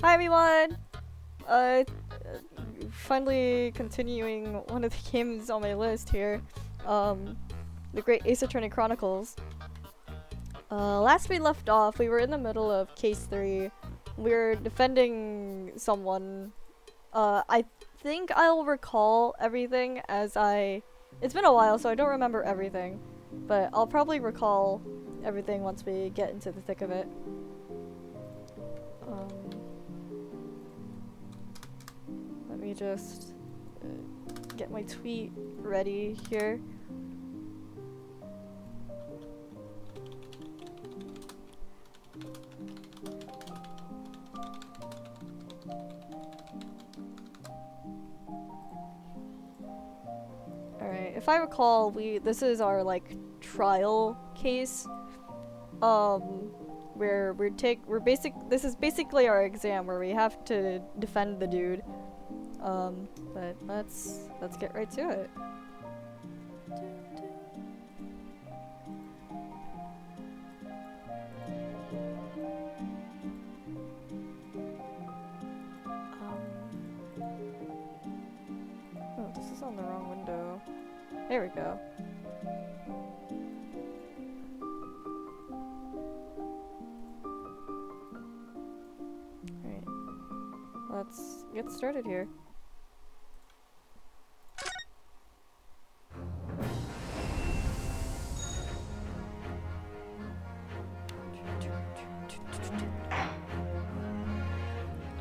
Hi everyone! Uh, Finally continuing one of the games on my list here. The Great Ace Attorney Chronicles. Last we left off, we were in the middle of case 3. We were defending someone. I think I'll recall everything as it's been a while, so I don't remember everything. But I'll probably recall everything once we get into the thick of it. Let me just get my tweet ready here. Alright, if I recall, this is our like trial case. Where this is basically our exam where we have to defend the dude. But let's get right to it. Oh, this is on the wrong window. There we go. Alright. Let's get started here.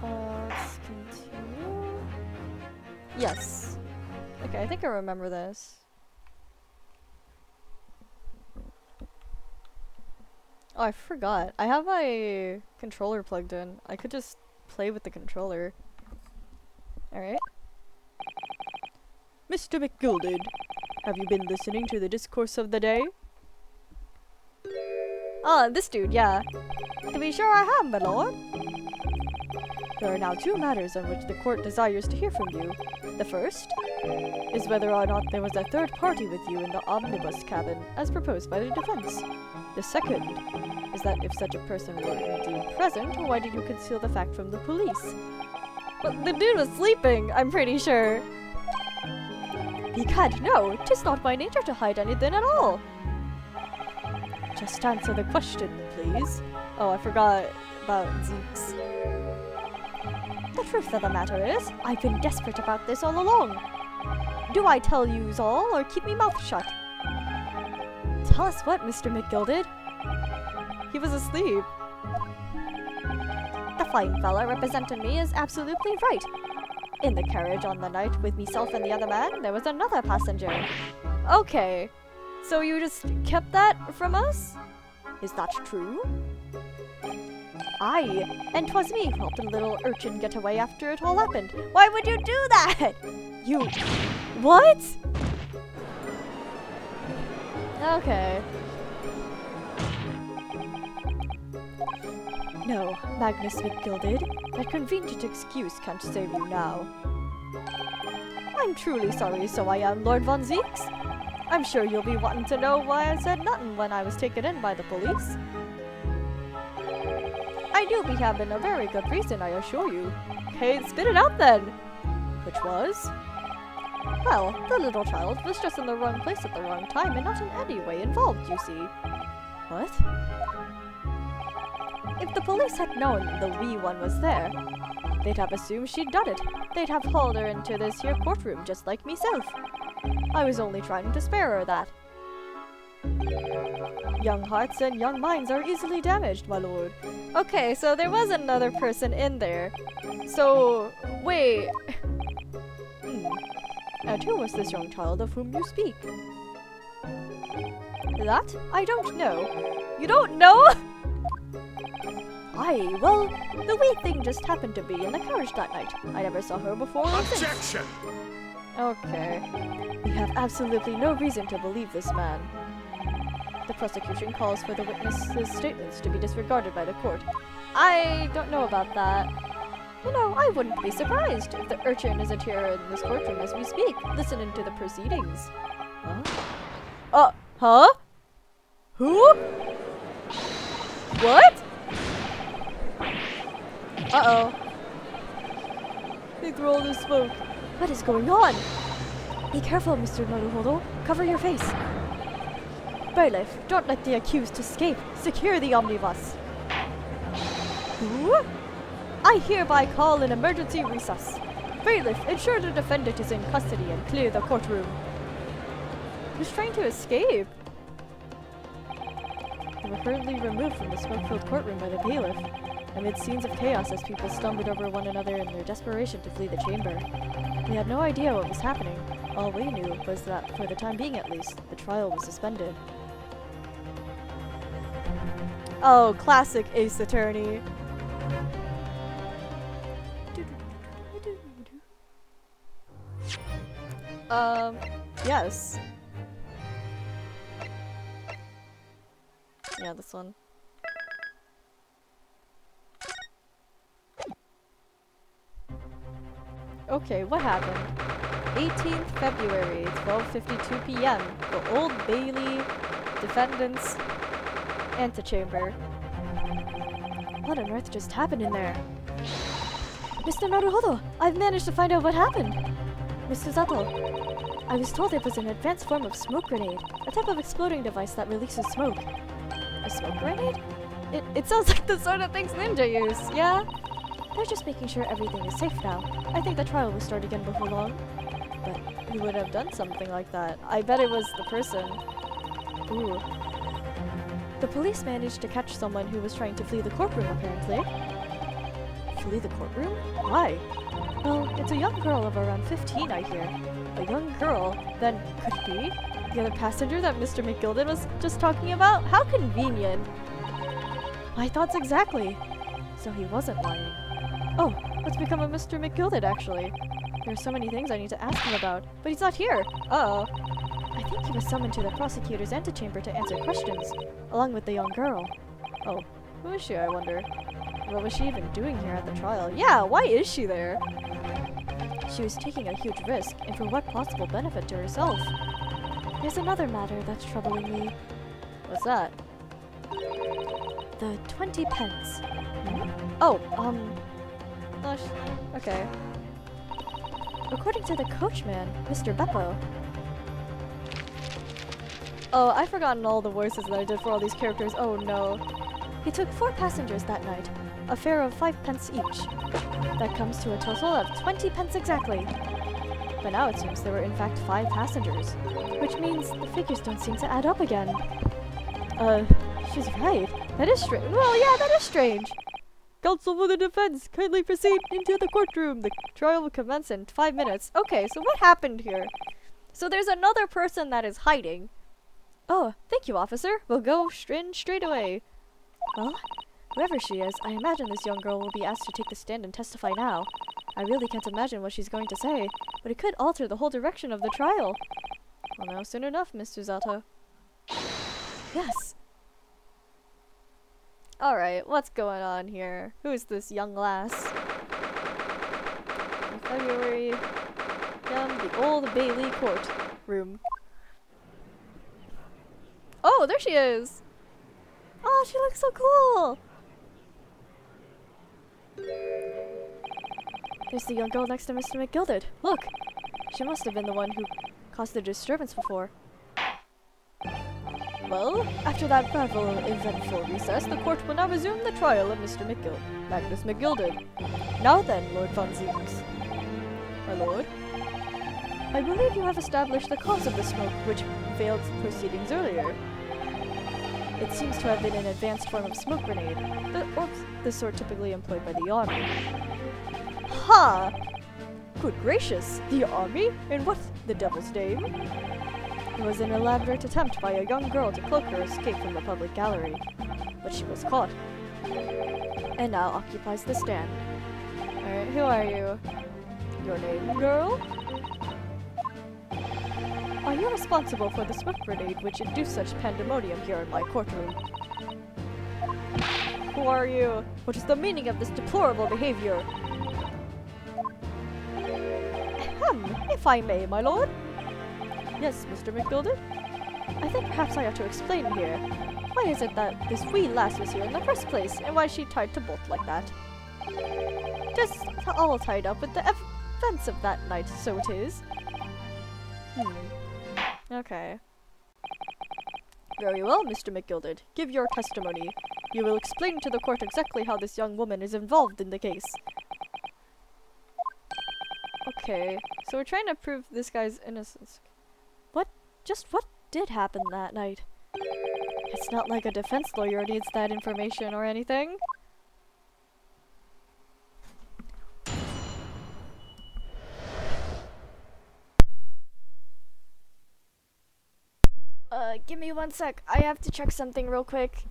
Let's continue. Yes. Okay, I think I remember this. Oh, I forgot. I have my controller plugged in. I could just play with the controller. Alright. Mr. McGilded, have you been listening to the discourse of the day? Ah, this dude, yeah. To be sure I have, my lord. There are now two matters on which the court desires to hear from you. The first is whether or not there was a third party with you in the omnibus cabin, as proposed by the defense. The second is that if such a person were indeed present, why did you conceal the fact from the police? But the dude was sleeping, I'm pretty sure. Begad, no, 'tis not my nature to hide anything at all. Just answer the question, please. Oh, I forgot about Zeke's. The truth of the matter is, I've been desperate about this all along. Do I tell yous all, or keep me mouth shut? Tell us what, Mr. McGilded? He was asleep. The fine fella representing me is absolutely right. In the carriage on the night with myself and the other man, there was another passenger. Okay, so you just kept that from us? Is that true? Aye, and 'twas me who helped the little urchin get away after it all happened. Why would you do that? You... What? Okay. No, Magnus McGilded, that convenient excuse can't save you now. I'm truly sorry, so I am, Lord Von Zeeks. I'm sure you'll be wanting to know why I said nothing when I was taken in by the police. I do be having a very good reason, I assure you. Okay, spit it out then! Which was? Well, the little child was just in the wrong place at the wrong time and not in any way involved, you see. What? If the police had known the wee one was there, they'd have assumed she'd done it. They'd have hauled her into this here courtroom just like meself. I was only trying to spare her that. Young hearts and young minds are easily damaged, my lord. Okay, so there was another person in there. So, wait. And who was this young child of whom you speak? That? I don't know. You don't know? Aye, well, the wee thing just happened to be in the carriage that night. I never saw her before or since. Objection! Okay. We have absolutely no reason to believe this man. The prosecution calls for the witness's statements to be disregarded by the court. I don't know about that. You know, I wouldn't be surprised if the urchin isn't here in this courtroom as we speak, listening to the proceedings. Huh? Huh? Who? What? Uh-oh. through all this smoke. What is going on? Be careful, Mr. Naruhodo. Cover your face. Bailiff, don't let the accused escape. Secure the omnibus. Who? I hereby call an emergency recess. Bailiff, ensure the defendant is in custody and clear the courtroom. Who's trying to escape? They were hurriedly removed from the smoke-filled courtroom by the bailiff, amid scenes of chaos as people stumbled over one another in their desperation to flee the chamber. We had no idea what was happening. All we knew was that, for the time being at least, the trial was suspended. Oh, classic Ace Attorney. Yes. Yeah, this one. Okay, what happened? 18th February, 12:52 p.m. The Old Bailey Defendant's Antechamber. What on earth just happened in there? Mr. Naruhodo, I've managed to find out what happened. Mr. Zato, I was told it was an advanced form of smoke grenade, a type of exploding device that releases smoke. A smoke grenade? It sounds like the sort of things ninja use, yeah? They're just making sure everything is safe now. I think the trial will start again before long. But who would have done something like that? I bet it was the person. Ooh. The police managed to catch someone who was trying to flee the courtroom, apparently. Flee the courtroom? Why? Well, it's a young girl of around 15, I hear. A young girl? Then, could it be? The other passenger that Mr. McGilden was just talking about? How convenient! My thoughts exactly! So he wasn't lying. Oh, what's become of Mr. McGilden, actually? There are so many things I need to ask him about, but he's not here! Uh-oh. I think he was summoned to the prosecutor's antechamber to answer questions, along with the young girl. Oh, who is she, I wonder? What was she even doing here at the trial? Yeah, why is she there? She was taking a huge risk, and for what possible benefit to herself? There's another matter that's troubling me. What's that? The 20 pence. Oh, okay. According to the coachman, Mr. Beppo. Oh, I've forgotten all the voices that I did for all these characters. Oh no. He took 4 passengers that night, a fare of 5 pence each. That comes to a total of 20 pence exactly. But now it seems there were in fact 5 passengers, which means the figures don't seem to add up again. She's right. That is strange. Well, yeah, that is strange. Counsel for the defense, kindly proceed into the courtroom. The trial will commence in 5 minutes. Okay, so what happened here? So there's another person that is hiding. Oh, thank you, officer. We'll go straight away. Well, whoever she is, I imagine this young girl will be asked to take the stand and testify now. I really can't imagine what she's going to say, but it could alter the whole direction of the trial. Well, now soon enough, Mr. Zato. Yes. Alright, what's going on here? Who is this young lass? In February, the Old Bailey court room. Oh, there she is! Oh, she looks so cool! There's the young girl next to Mr. McGilden. Look! She must have been the one who caused the disturbance before. Well, after that rather eventful recess, the court will now resume the trial of Mr. Magnus McGilden. Now then, Lord Von Ziegers. My lord? I believe you have established the cause of the smoke which failed proceedings earlier. It seems to have been an advanced form of smoke grenade, the sort typically employed by the army. Ha! Good gracious, the army? In what the devil's name? It was an elaborate attempt by a young girl to cloak her escape from the public gallery, but she was caught, and now occupies the stand. Alright, who are you? Your name, girl? Are you responsible for the smoke grenade which induced such pandemonium here in my courtroom? Who are you? What is the meaning of this deplorable behavior? Ahem, if I may, my lord? Yes, Mr. McGilden? I think perhaps I ought to explain here. Why is it that this wee lass was here in the first place, and why is she tied to bolt like that? Just all tied up with the events of that night, so it is. Okay. Very well, Mr. McGilded. Give your testimony. You will explain to the court exactly how this young woman is involved in the case. Okay, so we're trying to prove this guy's innocence. What did happen that night? It's not like a defense lawyer needs that information or anything. Give me 1 sec. I have to check something real quick.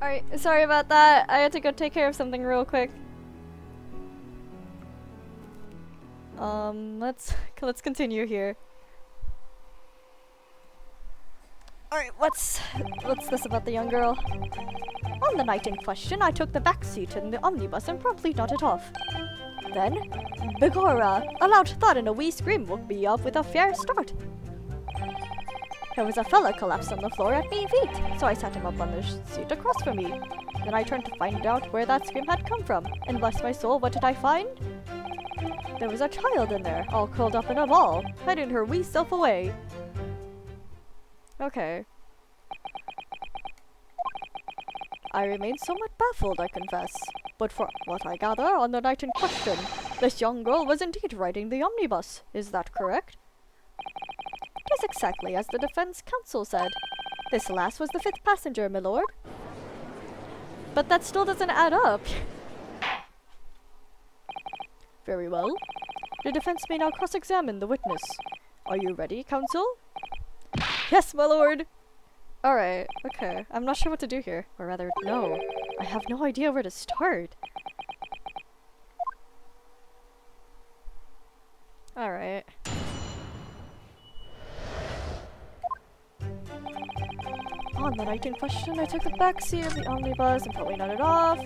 Alright, sorry about that. I had to go take care of something real quick. Let's continue here. Alright, what's this about the young girl? On the night in question, I took the back seat in the omnibus and promptly nodded off. Then, begorra, a loud thud and a wee scream woke me up with a fair start. There was a fella collapsed on the floor at me feet, so I sat him up on the seat across from me. Then I turned to find out where that scream had come from, and bless my soul, what did I find? There was a child in there, all curled up in a ball, hiding her wee self away. Okay. I remained somewhat baffled, I confess. But for what I gather, on the night in question, this young girl was indeed riding the omnibus. Is that correct? It is exactly as the defense counsel said. This lass was the 5th passenger, my lord. But that still doesn't add up. Very well. The defense may now cross-examine the witness. Are you ready, counsel? Yes, my lord! Alright, okay. I'm not sure what to do here. Or rather, no. I have no idea where to start. Alright. On the night in question, I took the back seat of the omnibus and probably nodded off.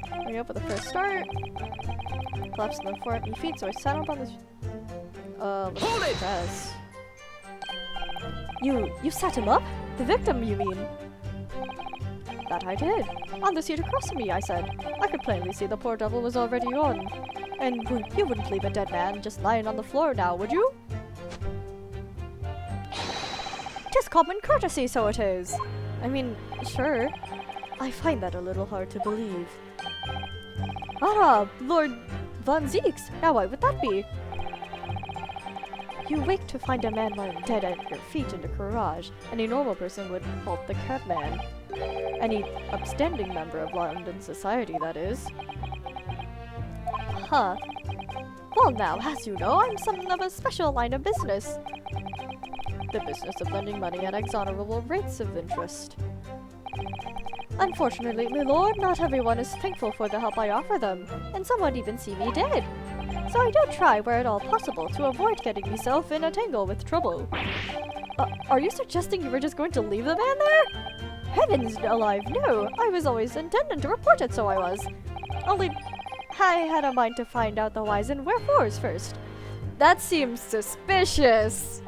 Coming up with the first start. Collapsed on the floor at my feet, so I sat up on the... Hold it! Press. You sat him up? The victim, you mean? That I did. On the seat across from me, I said. I could plainly see the poor devil was already on. And you wouldn't leave a dead man just lying on the floor now, would you? 'Tis common courtesy, so it is. I mean, sure. I find that a little hard to believe. Ah, Lord Von Zeeks. Now why would that be? You wake to find a man lying dead at your feet in the garage. Any normal person would halt the cabman. Any upstanding member of London society, that is. Huh. Well now, as you know, I'm something of a special line of business. The business of lending money at exonerable rates of interest. Unfortunately, my lord, not everyone is thankful for the help I offer them, and some would even see me dead. So I do try where at all possible to avoid getting myself in a tangle with trouble. Are you suggesting you were just going to leave the man there? Heavens alive, no! I was always intending to report it, so I was. Only, I had a mind to find out the whys and wherefores first. That seems suspicious.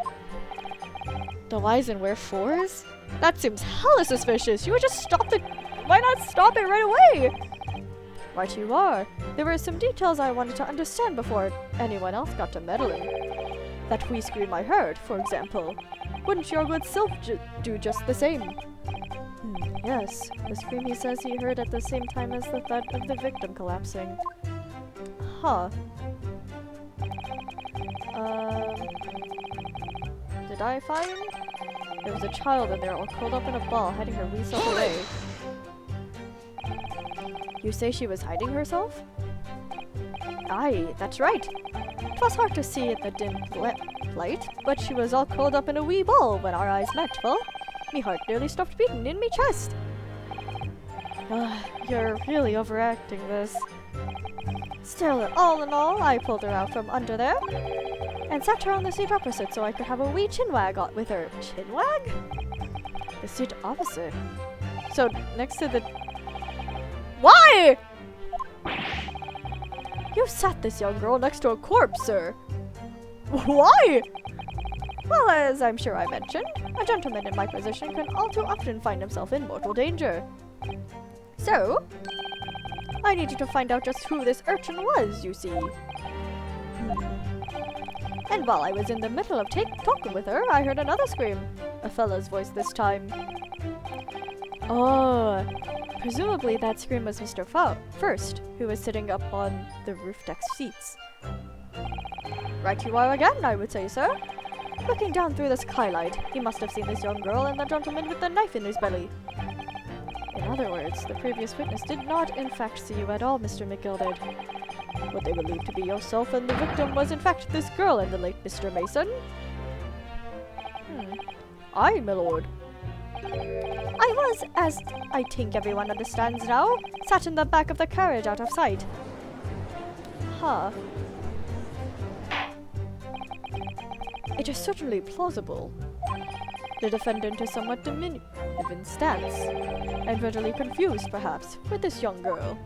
The whys and wherefores? That seems hella suspicious. You would just stop the... Why not stop it right away? Right you are. There were some details I wanted to understand before anyone else got to meddling. That wee scream I heard, for example. Wouldn't your good self do just the same? Yes, the scream he says he heard at the same time as the thud of the victim collapsing. Huh. Did I find? There was a child in there all curled up in a ball, hiding her wee self away. You say she was hiding herself? Aye, that's right. It was hard to see in the dim light, but she was all curled up in a wee ball when our eyes met, well, me heart nearly stopped beating in me chest. You're really overacting this. Still, all in all, I pulled her out from under there and sat her on the seat opposite so I could have a wee chinwag with her. Chinwag? The seat opposite? So, next to the... Why? You sat this young girl next to a corpse, sir. Why? Well, as I'm sure I mentioned, a gentleman in my position can all too often find himself in mortal danger. So, I needed to find out just who this urchin was, you see. And while I was in the middle of talking with her, I heard another scream. A fella's voice this time. Oh, presumably that scream was Mr. First, who was sitting up on the roof deck seats. Right you are again, I would say, sir. Looking down through the skylight, he must have seen this young girl and the gentleman with the knife in his belly. In other words, the previous witness did not in fact see you at all, Mr. McGilded. What they believed to be yourself and the victim was in fact this girl and the late Mr. Mason? Aye, my lord. I was, as I think everyone understands now, sat in the back of the carriage out of sight. Huh. It is certainly plausible. The defendant is somewhat diminutive in stance, and readily confused, perhaps, with this young girl.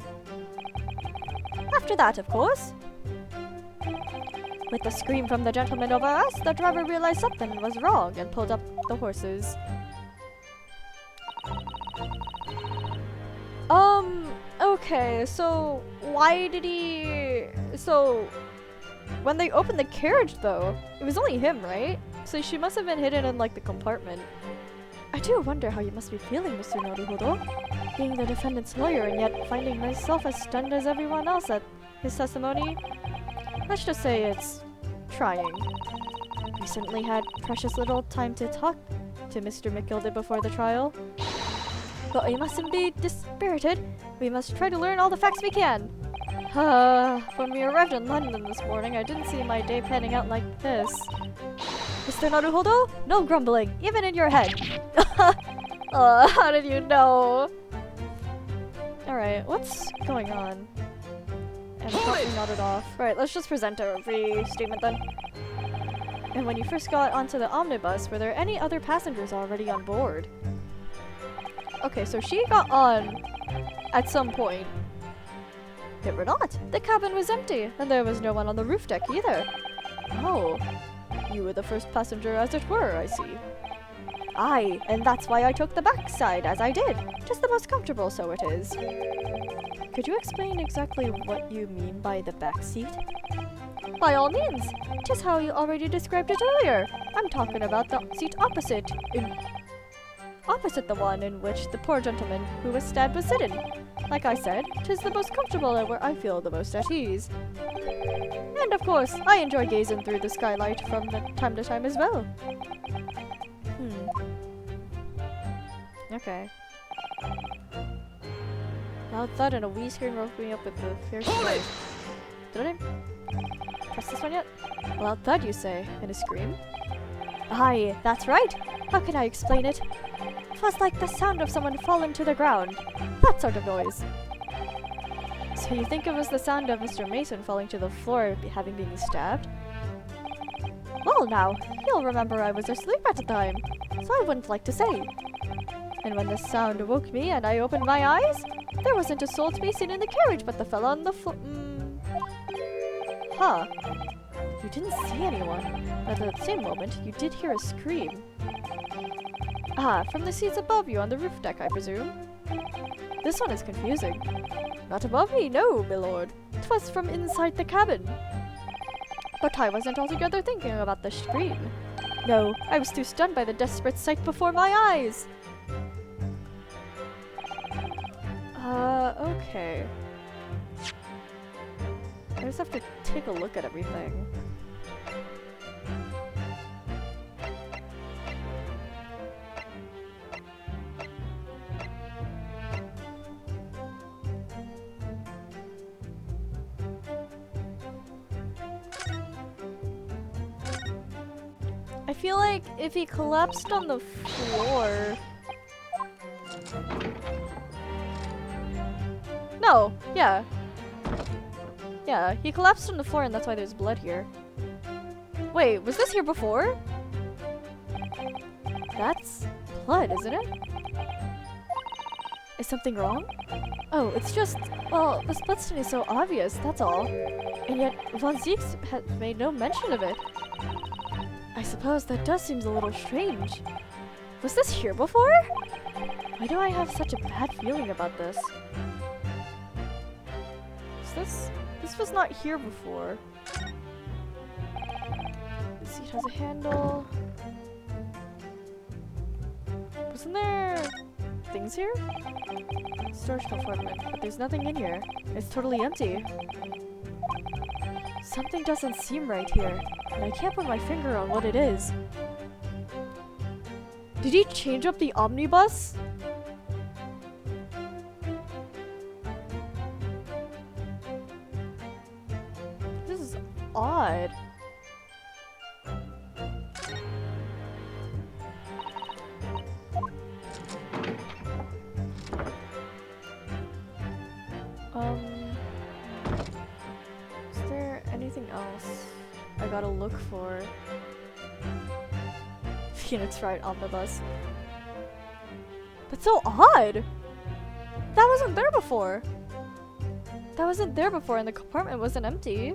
After that, of course. With the scream from the gentleman over us, the driver realized something was wrong and pulled up the horses. Okay, so why did he... So, when they opened the carriage, though, it was only him, right? So she must have been hidden in, like, the compartment. I do wonder how you must be feeling, Mr. Naruhodo, being the defendant's lawyer and yet finding myself as stunned as everyone else at his testimony. Let's just say it's trying. Recently had precious little time to talk to Mr. McGilda before the trial. But we mustn't be dispirited. We must try to learn all the facts we can. When we arrived in London this morning, I didn't see my day panning out like this. Mr. Naruhodo, no grumbling, even in your head. How did you know? Alright, what's going on? And probably nodded off. Right, let's just present our statement then. And when you first got onto the omnibus, were there any other passengers already on board? Okay, so she got on at some point. There were not. The cabin was empty, and there was no one on the roof deck either. Oh, you were the first passenger, as it were, I see. Aye, and that's why I took the back side, as I did. Just the most comfortable, so it is. Could you explain exactly what you mean by the back seat? By all means. 'Tis how you already described it earlier. I'm talking about the seat opposite the one in which the poor gentleman who was stabbed was sitting. Like I said, 'tis the most comfortable and where I feel the most at ease. And of course, I enjoy gazing through the skylight from time to time as well. Okay. Loud thud and a wee scream woke me up with the fierce light. Did I press this one yet? Loud thud, you say, and a scream? Aye, that's right. How can I explain it? 'Twas like the sound of someone falling to the ground. That sort of noise. So you think it was the sound of Mr. Mason falling to the floor having been stabbed? Well now, you'll remember I was asleep at the time, so I wouldn't like to say. And when the sound awoke me and I opened my eyes, there wasn't a soul to be seen in the carriage but the fellow on the floor. Huh. You didn't see anyone, but at the same moment, you did hear a scream. Ah, from the seats above you on the roof deck, I presume? This one is confusing. Not above me, no, my lord. 'Twas from inside the cabin. But I wasn't altogether thinking about the scream. No, I was too stunned by the desperate sight before my eyes. Okay. I just have to take a look at everything. I feel like if he collapsed on the floor... No, yeah. Yeah, he collapsed on the floor and that's why there's blood here. Wait, was this here before? That's blood, isn't it? Is something wrong? Oh, it's just, well, the split stain is so obvious, that's all. And yet, Von Zieks has made no mention of it. I suppose that does seem a little strange. Was this here before? Why do I have such a bad feeling about this? This was not here before. The seat has a handle. Wasn't there things here? Storage compartment, but there's nothing in here. It's totally empty. Something doesn't seem right here, and I can't put my finger on what it is. Did he change up the omnibus? This is odd. for? Phoenix Wright Omnibus. That's so odd! That wasn't there before! That wasn't there before and the compartment wasn't empty.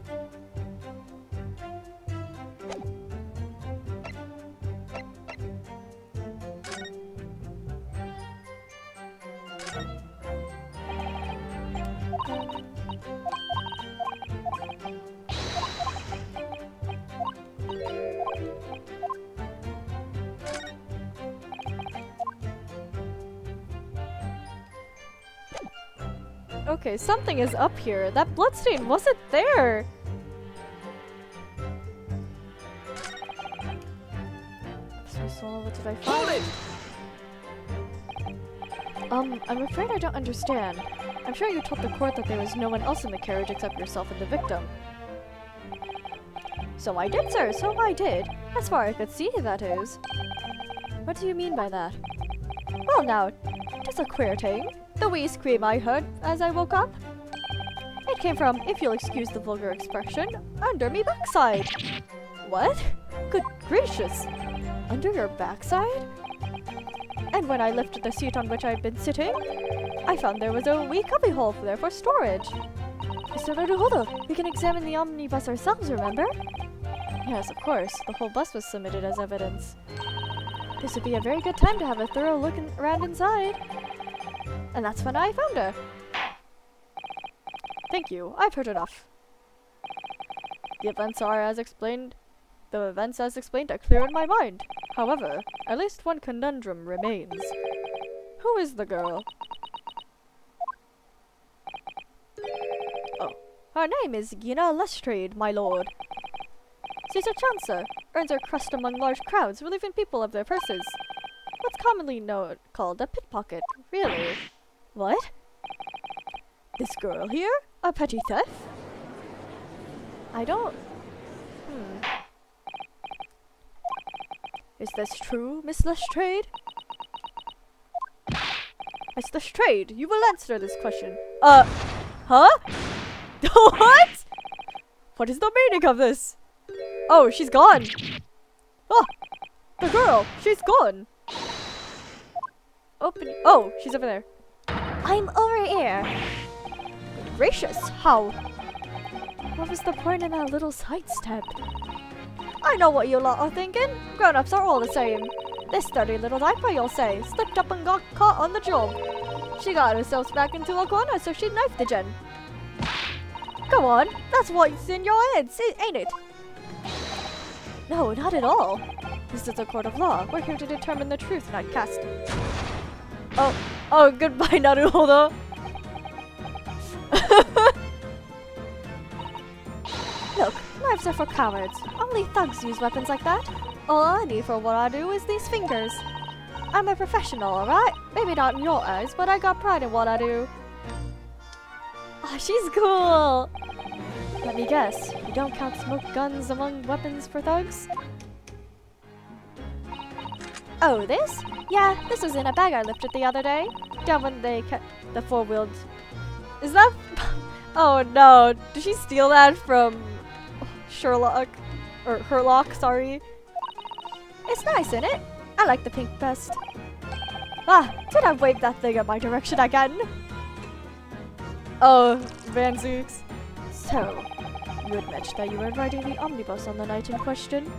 Okay, something is up here. That bloodstain wasn't there! So what did I find? I'm afraid I don't understand. I'm sure you told the court that there was no one else in the carriage except yourself and the victim. So I did, sir, so I did. As far as I could see, that is. What do you mean by that? Well now, it's a queer thing. The wee scream I heard as I woke up. It came from, if you'll excuse the vulgar expression, under me backside. What? Good gracious! Under your backside? And when I lifted the seat on which I'd been sitting, I found there was a wee cubbyhole there for storage. Mr. Naruhodo, we can examine the omnibus ourselves, remember? Yes, of course. The whole bus was submitted as evidence. This would be a very good time to have a thorough look around inside. And that's when I found her. Thank you. I've heard enough. The events as explained are clear in my mind. However, at least one conundrum remains. Who is the girl? Oh. Her name is Gina Lestrade, my lord. She's a chancer, earns her crust among large crowds, relieving people of their purses. What's commonly called a pickpocket, really. What? This girl here? A petty thief? I don't... Is this true, Miss Lestrade? Miss Lestrade, you will answer this question. Huh? What? What is the meaning of this? Oh, she's gone. Oh, the girl, she's gone. Open. Oh, she's over there. I'm over here. Good gracious, how? What was the point in that little sidestep? I know what you lot are thinking. Grown-ups are all the same. This dirty little diaper, you'll say, slipped up and got caught on the job. She got herself back into a corner, so she knifed the gen. Go on, that's what's in your heads, ain't it? No, not at all. This is a court of law. We're here to determine the truth, not cast. Oh, goodbye, Naruhodo. Look, knives are for cowards. Only thugs use weapons like that. All I need for what I do is these fingers. I'm a professional, alright? Maybe not in your eyes, but I got pride in what I do. Oh, she's cool! Let me guess, you don't count smoke guns among weapons for thugs? Oh, this? Yeah, this was in a bag I lifted the other day. Down when they kept the four-wheeled... Is that... Oh no, did she steal that from... Sherlock? Or Herlock, sorry. It's nice, isn't it? I like the pink best. Ah, did I wave that thing in my direction again? Oh, Van Zooks. So, you admit that you were riding the omnibus on the night in question?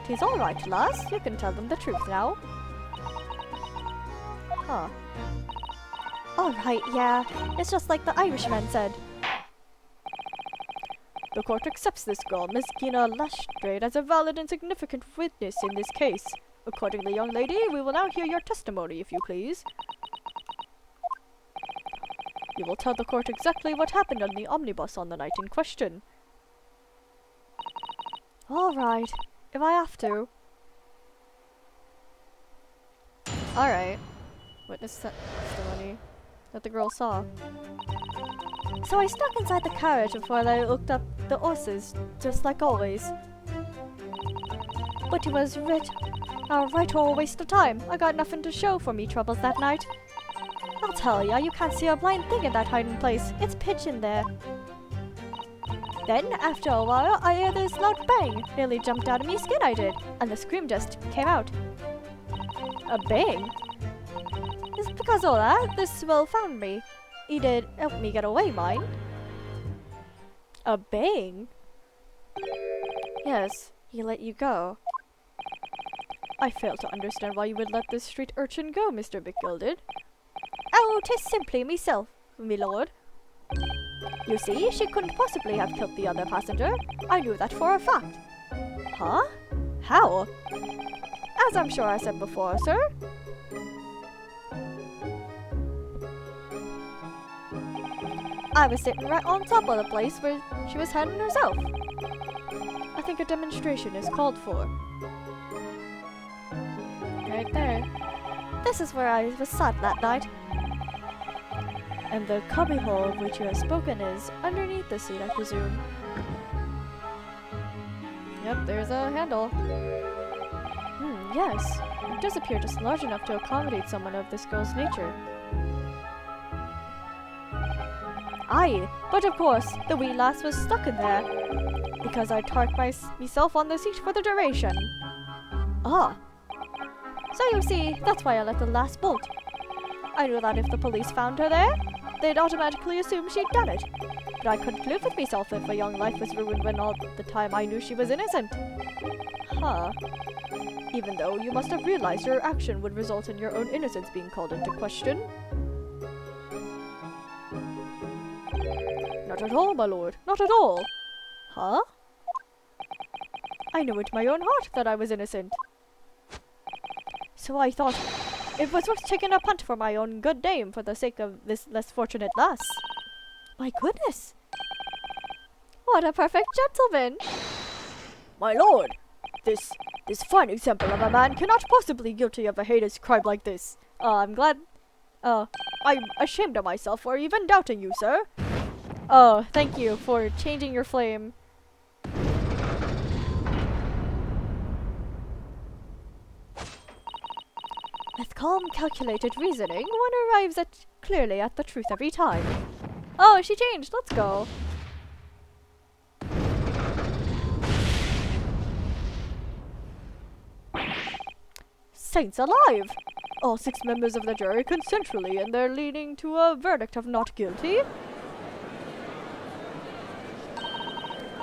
Tis alright, lass. You can tell them the truth now. Huh. Alright, yeah. It's just like the Irishman said. The court accepts this girl, Miss Gina Lestrade, as a valid and significant witness in this case. Accordingly, young lady, we will now hear your testimony, if you please. You will tell the court exactly what happened on the omnibus on the night in question. Alright, if I have to. Alright. Witness testimony that the girl saw. So I snuck inside the carriage before I looked up the horses, just like always. But it was right or a waste of time. I got nothing to show for me troubles that night. I'll tell ya, you can't see a blind thing in that hiding place. It's pitch in there. Then, after a while, I hear this loud bang. Nearly jumped out of me skin, I did. And the scream just came out. A bang? It's because of that, this Will found me. He did help me get away, mind. A bang? Yes, he let you go. I fail to understand why you would let this street urchin go, Mr. McGilded. Oh, 'tis simply myself, me lord. You see, she couldn't possibly have killed the other passenger. I knew that for a fact. Huh? How? As I'm sure I said before, sir. I was sitting right on top of the place where she was heading herself. I think a demonstration is called for. Right there. This is where I was sat that night. And the cubbyhole of which you have spoken is underneath the seat, I presume. Yep, there's a handle. Yes. It does appear just large enough to accommodate someone of this girl's nature. Aye, but of course, the wee lass was stuck in there. Because I tarred myself on the seat for the duration. Ah. So you see, that's why I let the lass bolt. I knew that if the police found her there, they'd automatically assume she'd done it. But I couldn't live with myself if a young life was ruined when all the time I knew she was innocent. Huh. Even though you must have realized your action would result in your own innocence being called into question. Not at all, my lord. Not at all. Huh? I knew in my own heart that I was innocent. So I thought it was worth taking a punt for my own good name for the sake of this less fortunate lass. My goodness! What a perfect gentleman! My lord! This fine example of a man cannot possibly be guilty of a heinous crime like this. I'm glad... I'm ashamed of myself for even doubting you, sir. Oh, thank you for changing your flame. With calm, calculated reasoning, one arrives clearly at the truth every time. Oh, she changed. Let's go. Saints alive! All 6 members of the jury consensually, and they're leaning to a verdict of not guilty.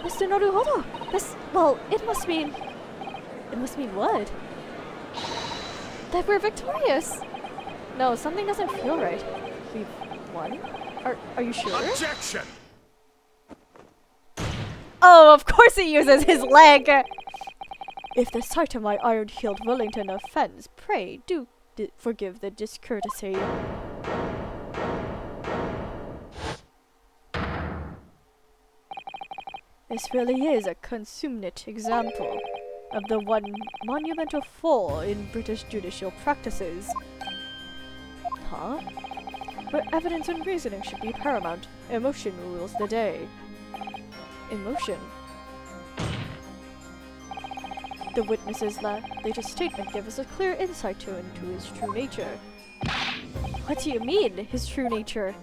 Mr. Naruhodo! It must mean what? That we're victorious! No, something doesn't feel right. We've won? Are you sure? Objection! Oh, of course he uses his leg! If the sight of my iron-heeled Wellington offends, pray do forgive the discourtesy. This really is a consummate example of the one monumental flaw in British judicial practices. Huh? Where evidence and reasoning should be paramount, emotion rules the day. Emotion? The witness's latest statement gave us a clear insight into his true nature. What do you mean, his true nature?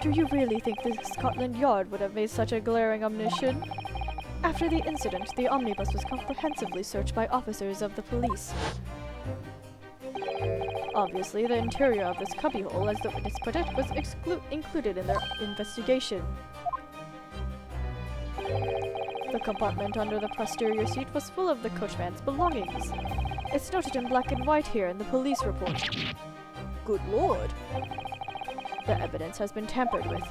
Do you really think the Scotland Yard would have made such a glaring omission? After the incident, the omnibus was comprehensively searched by officers of the police. Obviously, the interior of this cubbyhole, as the witness put it, was included in their investigation. The compartment under the posterior seat was full of the coachman's belongings. It's noted in black and white here in the police report. Good lord! The evidence has been tampered with.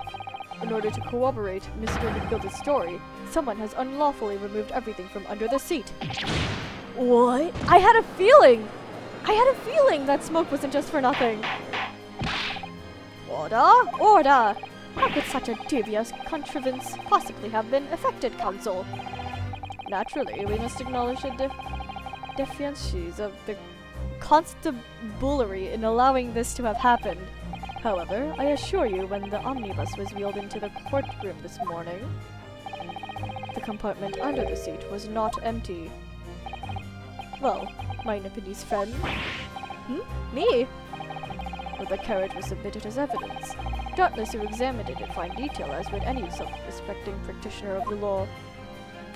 In order to corroborate Mr. McGild's story, someone has unlawfully removed everything from under the seat. What? I had a feeling that smoke wasn't just for nothing. Order! Order! How could such a devious contrivance possibly have been effected, counsel? Naturally, we must acknowledge the deficiencies of the constabulary in allowing this to have happened. However, I assure you, when the omnibus was wheeled into the courtroom this morning, the compartment under the seat was not empty. Well, my Nipponese friend. Me? Well, the carriage was submitted as evidence. Doubtless you examined it in fine detail, as would any self-respecting practitioner of the law.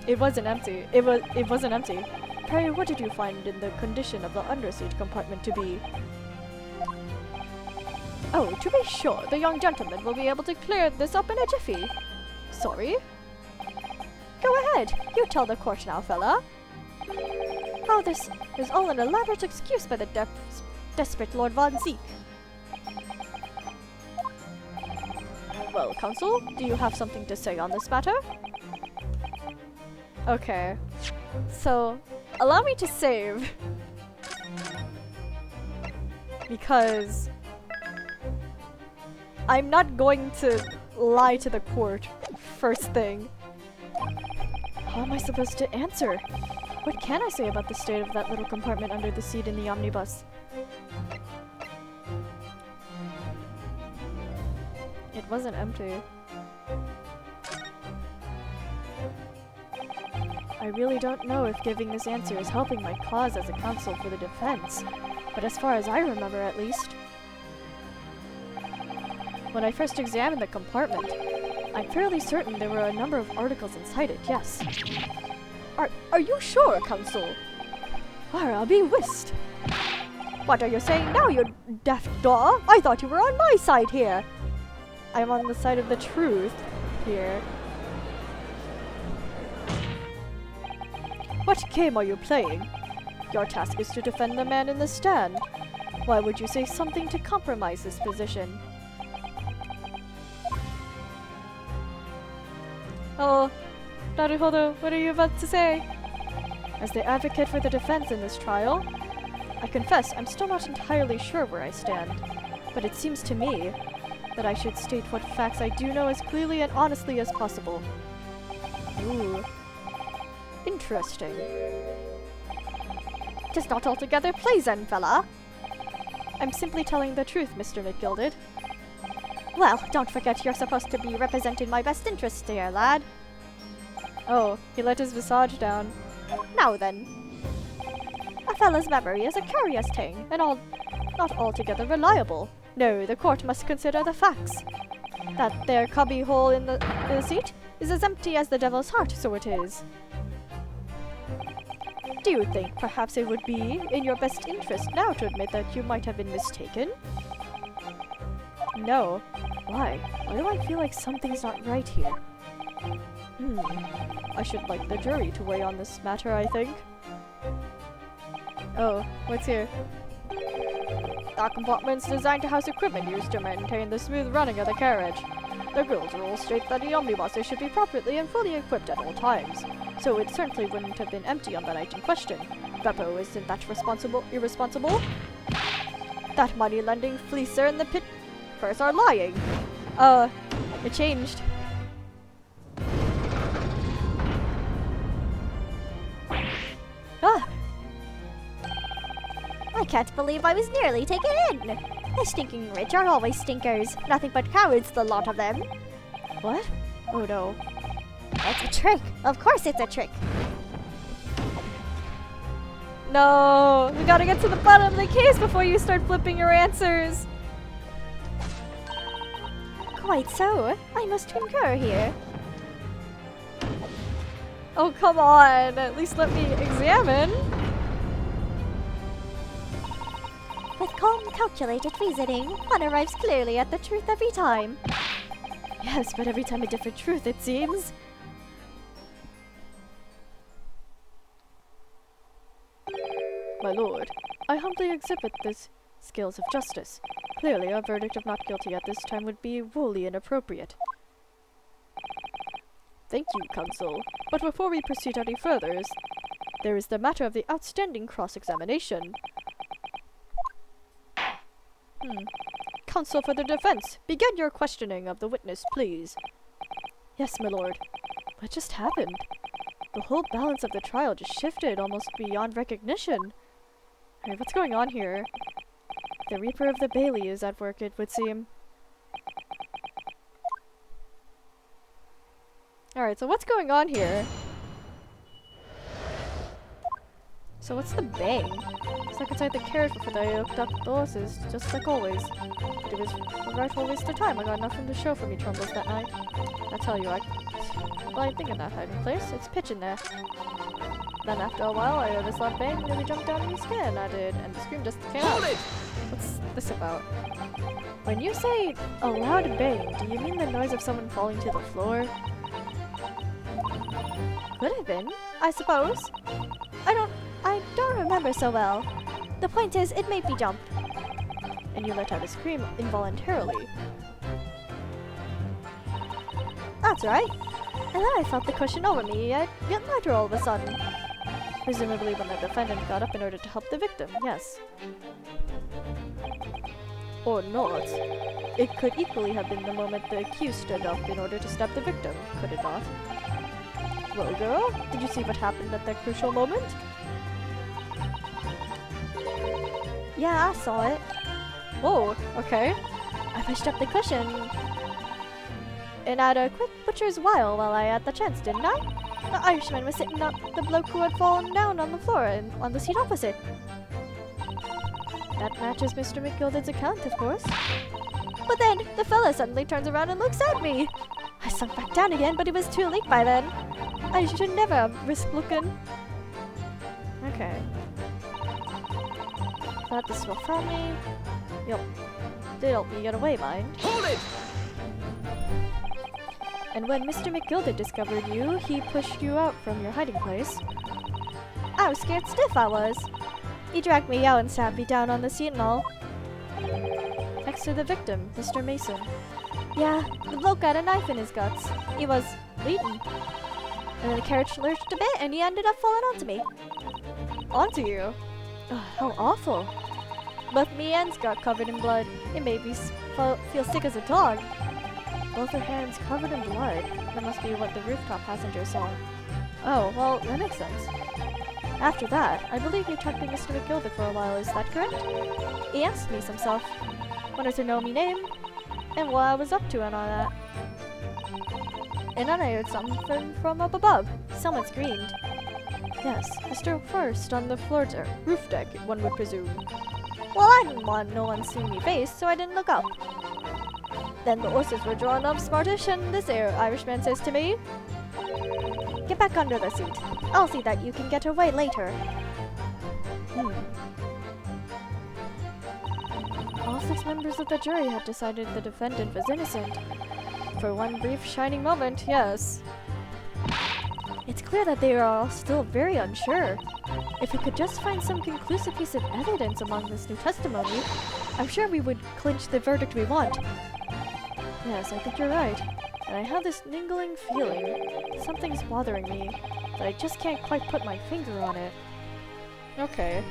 It wasn't empty. It wasn't empty. Pray, what did you find in the condition of the underseat compartment to be? Oh, to be sure, the young gentleman will be able to clear this up in a jiffy. Sorry? Go ahead, you tell the court now, fella. Oh, this is all an elaborate excuse by the desperate Lord Von Zeke. Well, counsel, do you have something to say on this matter? Okay. So, allow me to save. Because I'm not going to lie to the court first thing. How am I supposed to answer? What can I say about the state of that little compartment under the seat in the omnibus? It wasn't empty. I really don't know if giving this answer is helping my cause as a counsel for the defense, but as far as I remember at least, when I first examined the compartment, I'm fairly certain there were a number of articles inside it, yes. Are you sure, counsel? I'll be whist. What are you saying now, you daft daw? I thought you were on my side here. I'm on the side of the truth here. What game are you playing? Your task is to defend the man in the stand. Why would you say something to compromise his position? Oh, Naruhodo, what are you about to say? As the advocate for the defense in this trial, I confess I'm still not entirely sure where I stand, but it seems to me that I should state what facts I do know as clearly and honestly as possible. Ooh. Interesting. 'Tis not altogether pleasant, fella. I'm simply telling the truth, Mr. McGilded. Well, don't forget you're supposed to be representing my best interests there, lad. Oh, he let his visage down. Now then. A fella's memory is a curious thing, and not altogether reliable. No, the court must consider the facts. That there cubby hole in the seat is as empty as the devil's heart, so it is. Do you think perhaps it would be in your best interest now to admit that you might have been mistaken? No. Why? Why do I feel like something's not right here? I should like the jury to weigh on this matter, I think. Oh, what's here? That compartment's designed to house equipment used to maintain the smooth running of the carriage. The guild rules state that the omnibuses should be properly and fully equipped at all times, so it certainly wouldn't have been empty on the night in question. Beppo, isn't that irresponsible? That money-lending fleecer and the pit purse are lying. It changed. Ah! I can't believe I was nearly taken in. The stinking rich are always stinkers. Nothing but cowards, the lot of them. What? Oh no. It's a trick. Of course it's a trick. No! We gotta get to the bottom of the case before you start flipping your answers. Quite so. I must concur here. Oh, come on. At least let me examine. With calm, calculated reasoning, one arrives clearly at the truth every time. Yes, but every time a different truth, it seems. My lord, I humbly exhibit the scales of justice. Clearly, a verdict of not guilty at this time would be wholly inappropriate. Thank you, counsel. But before we proceed any further, there is the matter of the outstanding cross-examination. Counsel for the defense, begin your questioning of the witness, please. Yes, my lord. What just happened? The whole balance of the trial just shifted almost beyond recognition. Hey, what's going on here? The Reaper of the Bailey is at work, it would seem. Alright, so what's going on here? So what's the bang? Stuck inside the carriage before they hooked up the horses, just like always. But it was a rightful waste of time. I got nothing to show for me troubles that night. I tell you, I think of that hiding place. It's pitch in there. Then after a while, I heard this loud bang and nearly jumped down on me skin. I did, and the scream just came out. What's this about? When you say a loud bang, do you mean the noise of someone falling to the floor? Could have been, I suppose. I don't remember so well. The point is, it made me jump. And you let out a scream involuntarily. That's right. And then I felt the cushion over me get lighter all of a sudden. Presumably when the defendant got up in order to help the victim, yes. Or not. It could equally have been the moment the accused stood up in order to stab the victim, could it not? Well, girl, did you see what happened at that crucial moment? Yeah, I saw it. Whoa, okay. I pushed up the cushion and had a quick butcher's while I had the chance, didn't I? The Irishman was sitting up the bloke who had fallen down on the floor and on the seat opposite. That matches Mr. McGilded's account, of course. But then, the fella suddenly turns around and looks at me. I sunk back down again, but it was too late by then. I should never have risked looking. Okay. Thought this will find me. Yup. Did help me get away, mind. Hold it! And when Mr. McGilded discovered you, he pushed you out from your hiding place. I was scared stiff, I was. He dragged me out and sat me down on the seat and all. Next to the victim, Mr. Mason. Yeah, the bloke had a knife in his guts. He was bleeding. And then the carriage lurched a bit and he ended up falling onto me. Onto you? Ugh, how awful. Both me and got covered in blood. It made me feel sick as a dog. Both her hands covered in blood. That must be what the rooftop passenger saw. Oh, well, that makes sense. After that, I believe you talked to Mr. McGilded for a while, is that correct? He asked me some stuff. Wanted to know me name, and what I was up to and all that. And then I heard something from up above. Someone screamed. Yes, Mr. First on the roof deck, one would presume. Well, I didn't want no one seeing me face, so I didn't look up. Then the horses were drawn up smartish, and this Irishman says to me, "Get back under the seat. I'll see that you can get away later." All 6 members of the jury had decided the defendant was innocent. For one brief shining moment, yes. It's clear that they are all still very unsure. If we could just find some conclusive piece of evidence among this new testimony, I'm sure we would clinch the verdict we want. Yes, I think you're right. And I have this niggling feeling. Something's bothering me, but I just can't quite put my finger on it. Okay.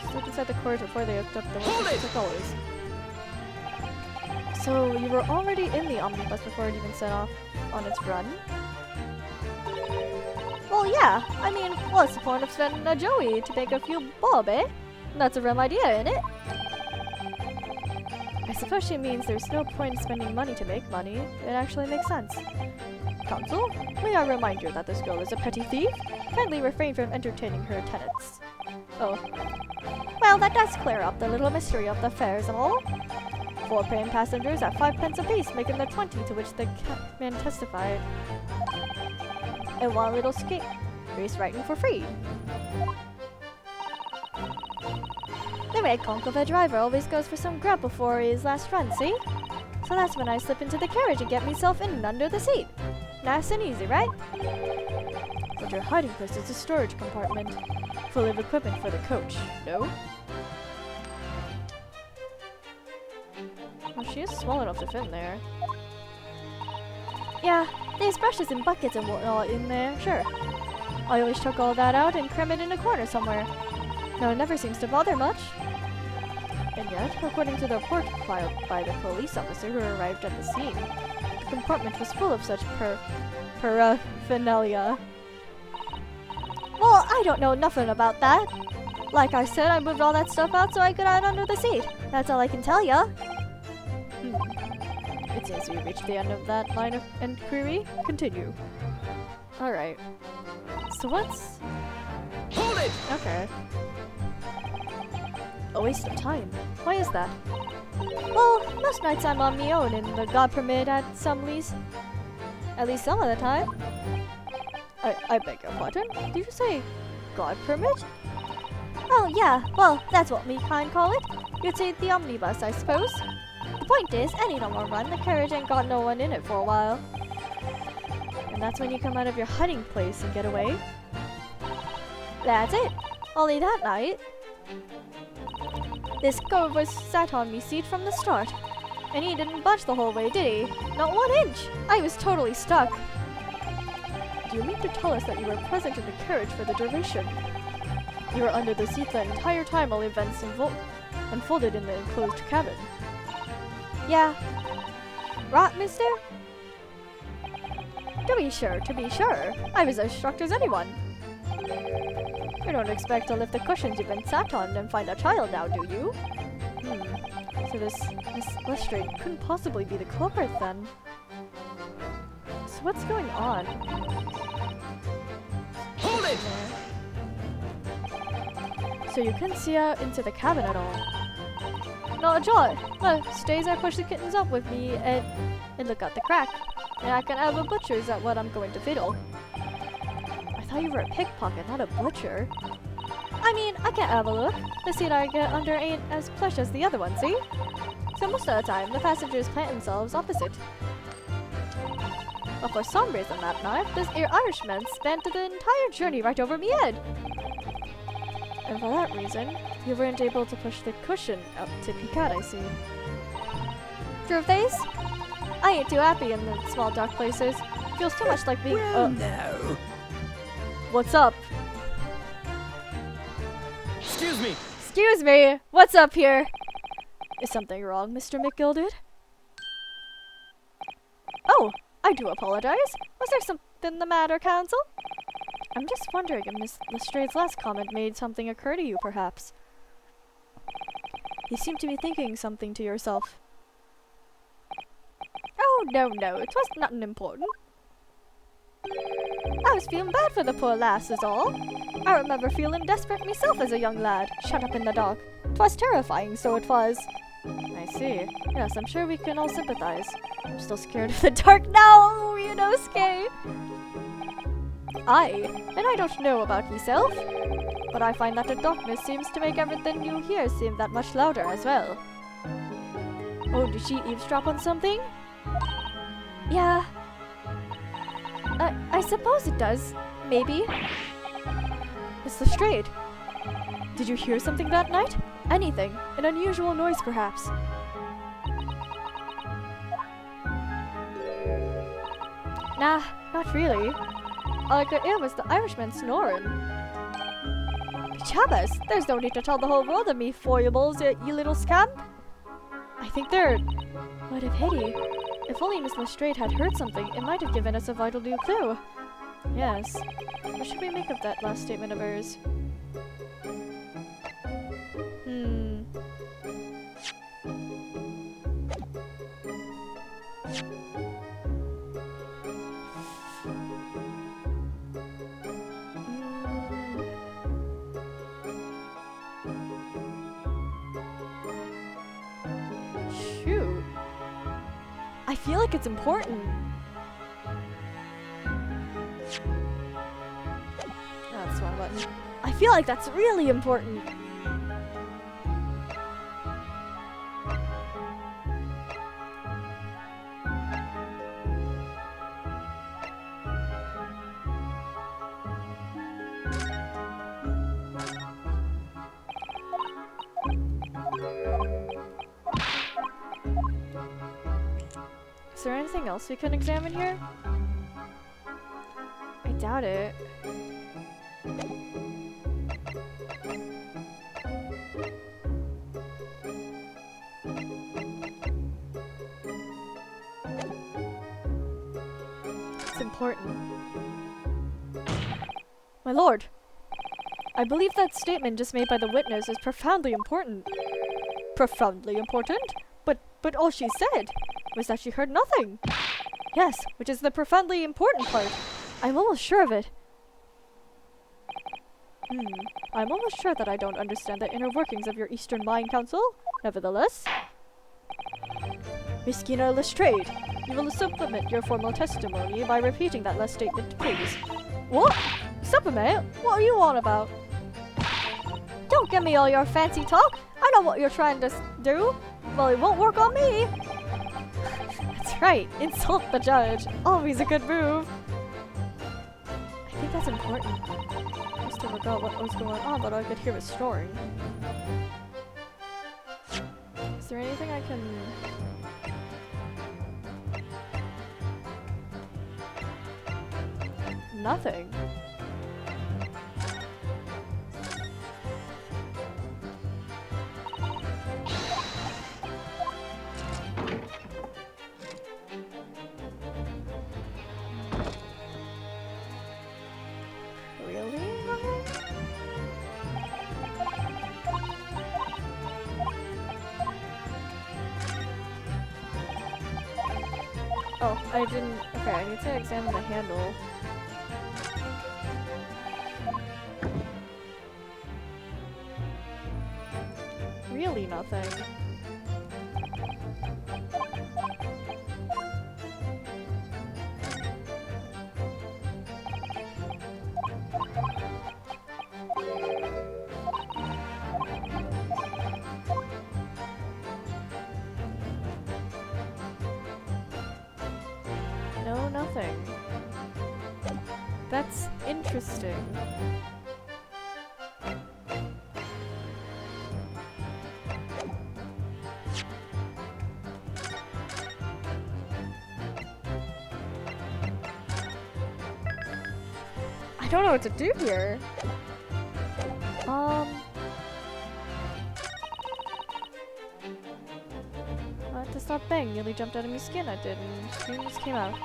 Stood inside the court before they hooked up the horses like always. So, you were already in the omnibus before it even set off on its run? Well, yeah. I mean, what's the point of spending a joey to make a few bob, eh? That's a real idea, isn't it? I suppose she means there's no point in spending money to make money. It actually makes sense. Counsel, may I remind you that this girl is a petty thief? Kindly refrain from entertaining her tenants. Oh. Well, that does clear up the little mystery of the fares and all. 4 paying passengers at 5 pence apiece, making the 20 to which the man testified. And 1 little skate race riding for free. The red conch of a driver always goes for some grub before his last run, see? So that's when I slip into the carriage and get myself in and under the seat. Nice and easy, right? But your hiding place is a storage compartment, full of equipment for the coach, no? Well, she is small enough to fit in there. Yeah, there's brushes and buckets and whatnot in there, sure. I always chuck all that out and cram it in a corner somewhere. No, it never seems to bother much. And yet, according to the report filed by the police officer who arrived at the scene, the compartment was full of such paraphernalia. Well, I don't know nothing about that. Like I said, I moved all that stuff out so I could hide under the seat. That's all I can tell ya. It seems we reached the end of that line of inquiry. Continue. Alright. So it! Okay. A waste of time. Why is that? Well, most nights I'm on my own in the God Permit at Sumley's. At least some of the time. I beg your pardon? Did you say God Permit? Oh yeah, well, that's what me kind call it. You'd say the omnibus, I suppose. The point is, any normal run, the carriage ain't got no one in it for a while. And that's when you come out of your hiding place and get away. That's it. Only that night, this cove was sat on me seat from the start. And he didn't budge the whole way, did he? Not 1 inch! I was totally stuck. Do you mean to tell us that you were present in the carriage for the duration? You were under the seat the entire time while events unfolded in the enclosed cabin? Yeah. Right, mister? To be sure. I was as shocked as anyone. You don't expect to lift the cushions you've been sat on and find a child now, do you? So this Miss Lestrade couldn't possibly be the culprit then. So what's going on? Hold it! So you couldn't see out into the cabin at all? Not a jot. Well, stays I push the kittens up with me and look out the crack. And I can have a butcher's at what I'm going to fiddle. I thought you were a pickpocket, not a butcher. I mean, I can't have a look. The seat I get under ain't as plush as the other one, see? So most of the time, the passengers plant themselves opposite. But for some reason that night, this here Irishman spent the entire journey right over me head. And for that reason, you weren't able to push the cushion up to peek out, I see. Truth is, I ain't too happy in the small dark places. Feels too much like being No. What's up? Excuse me. Excuse me, what's up here? Is something wrong, Mr. McGilded? Oh, I do apologize. Was there something the matter, Counsel? I'm just wondering if Miss Lestrade's last comment made something occur to you, perhaps. You seem to be thinking something to yourself. Oh, no, it was nothing important. I was feeling bad for the poor lass is all. I remember feeling desperate myself as a young lad, shut up in the dark. 'Twas terrifying, so it was. I see. Yes, I'm sure we can all sympathize. I'm still scared of the dark now, you know, Skay. Aye, and I don't know about yourself, but I find that the darkness seems to make everything you hear seem that much louder as well. Oh, did she eavesdrop on something? Yeah. I suppose it does. Maybe. Miss Lestrade. Did you hear something that night? Anything? An unusual noise, perhaps? Nah, not really. All I could hear was the Irishman snoring. Chavez, there's no need to tell the whole world of me foibles, you little scamp. I think they're... What a pity. If only Miss Lestrade had heard something, it might have given us a vital new clue. Yes. What should we make of that last statement of hers? Shoot. I feel like it's important. That's the wrong button. I feel like that's really important. Is there anything else we can examine here? I doubt it. It's important. My lord, I believe that statement just made by the witness is profoundly important. Profoundly important? But all she said was that she heard nothing. Yes, which is the profoundly important part. I'm almost sure of it. I'm almost sure that I don't understand the inner workings of your Eastern Mind Council. Nevertheless, Miss Skinner Lestrade, you will supplement your formal testimony by repeating that last statement, please. What? Supplement? What are you on about? Don't give me all your fancy talk. I know what you're trying to do. Well, it won't work on me. That's right. Insult the judge. Always a good move. I think that's important. I must have forgot what was going on, but I could hear it snoring. Is there anything I can... Nothing. Really? Oh, I didn't... Okay, I need to examine the handle. Really nothing. No, nothing. That's interesting. I don't know what to do here. I had to stop bang. Nearly jumped out of my skin. I did, and scream just came out.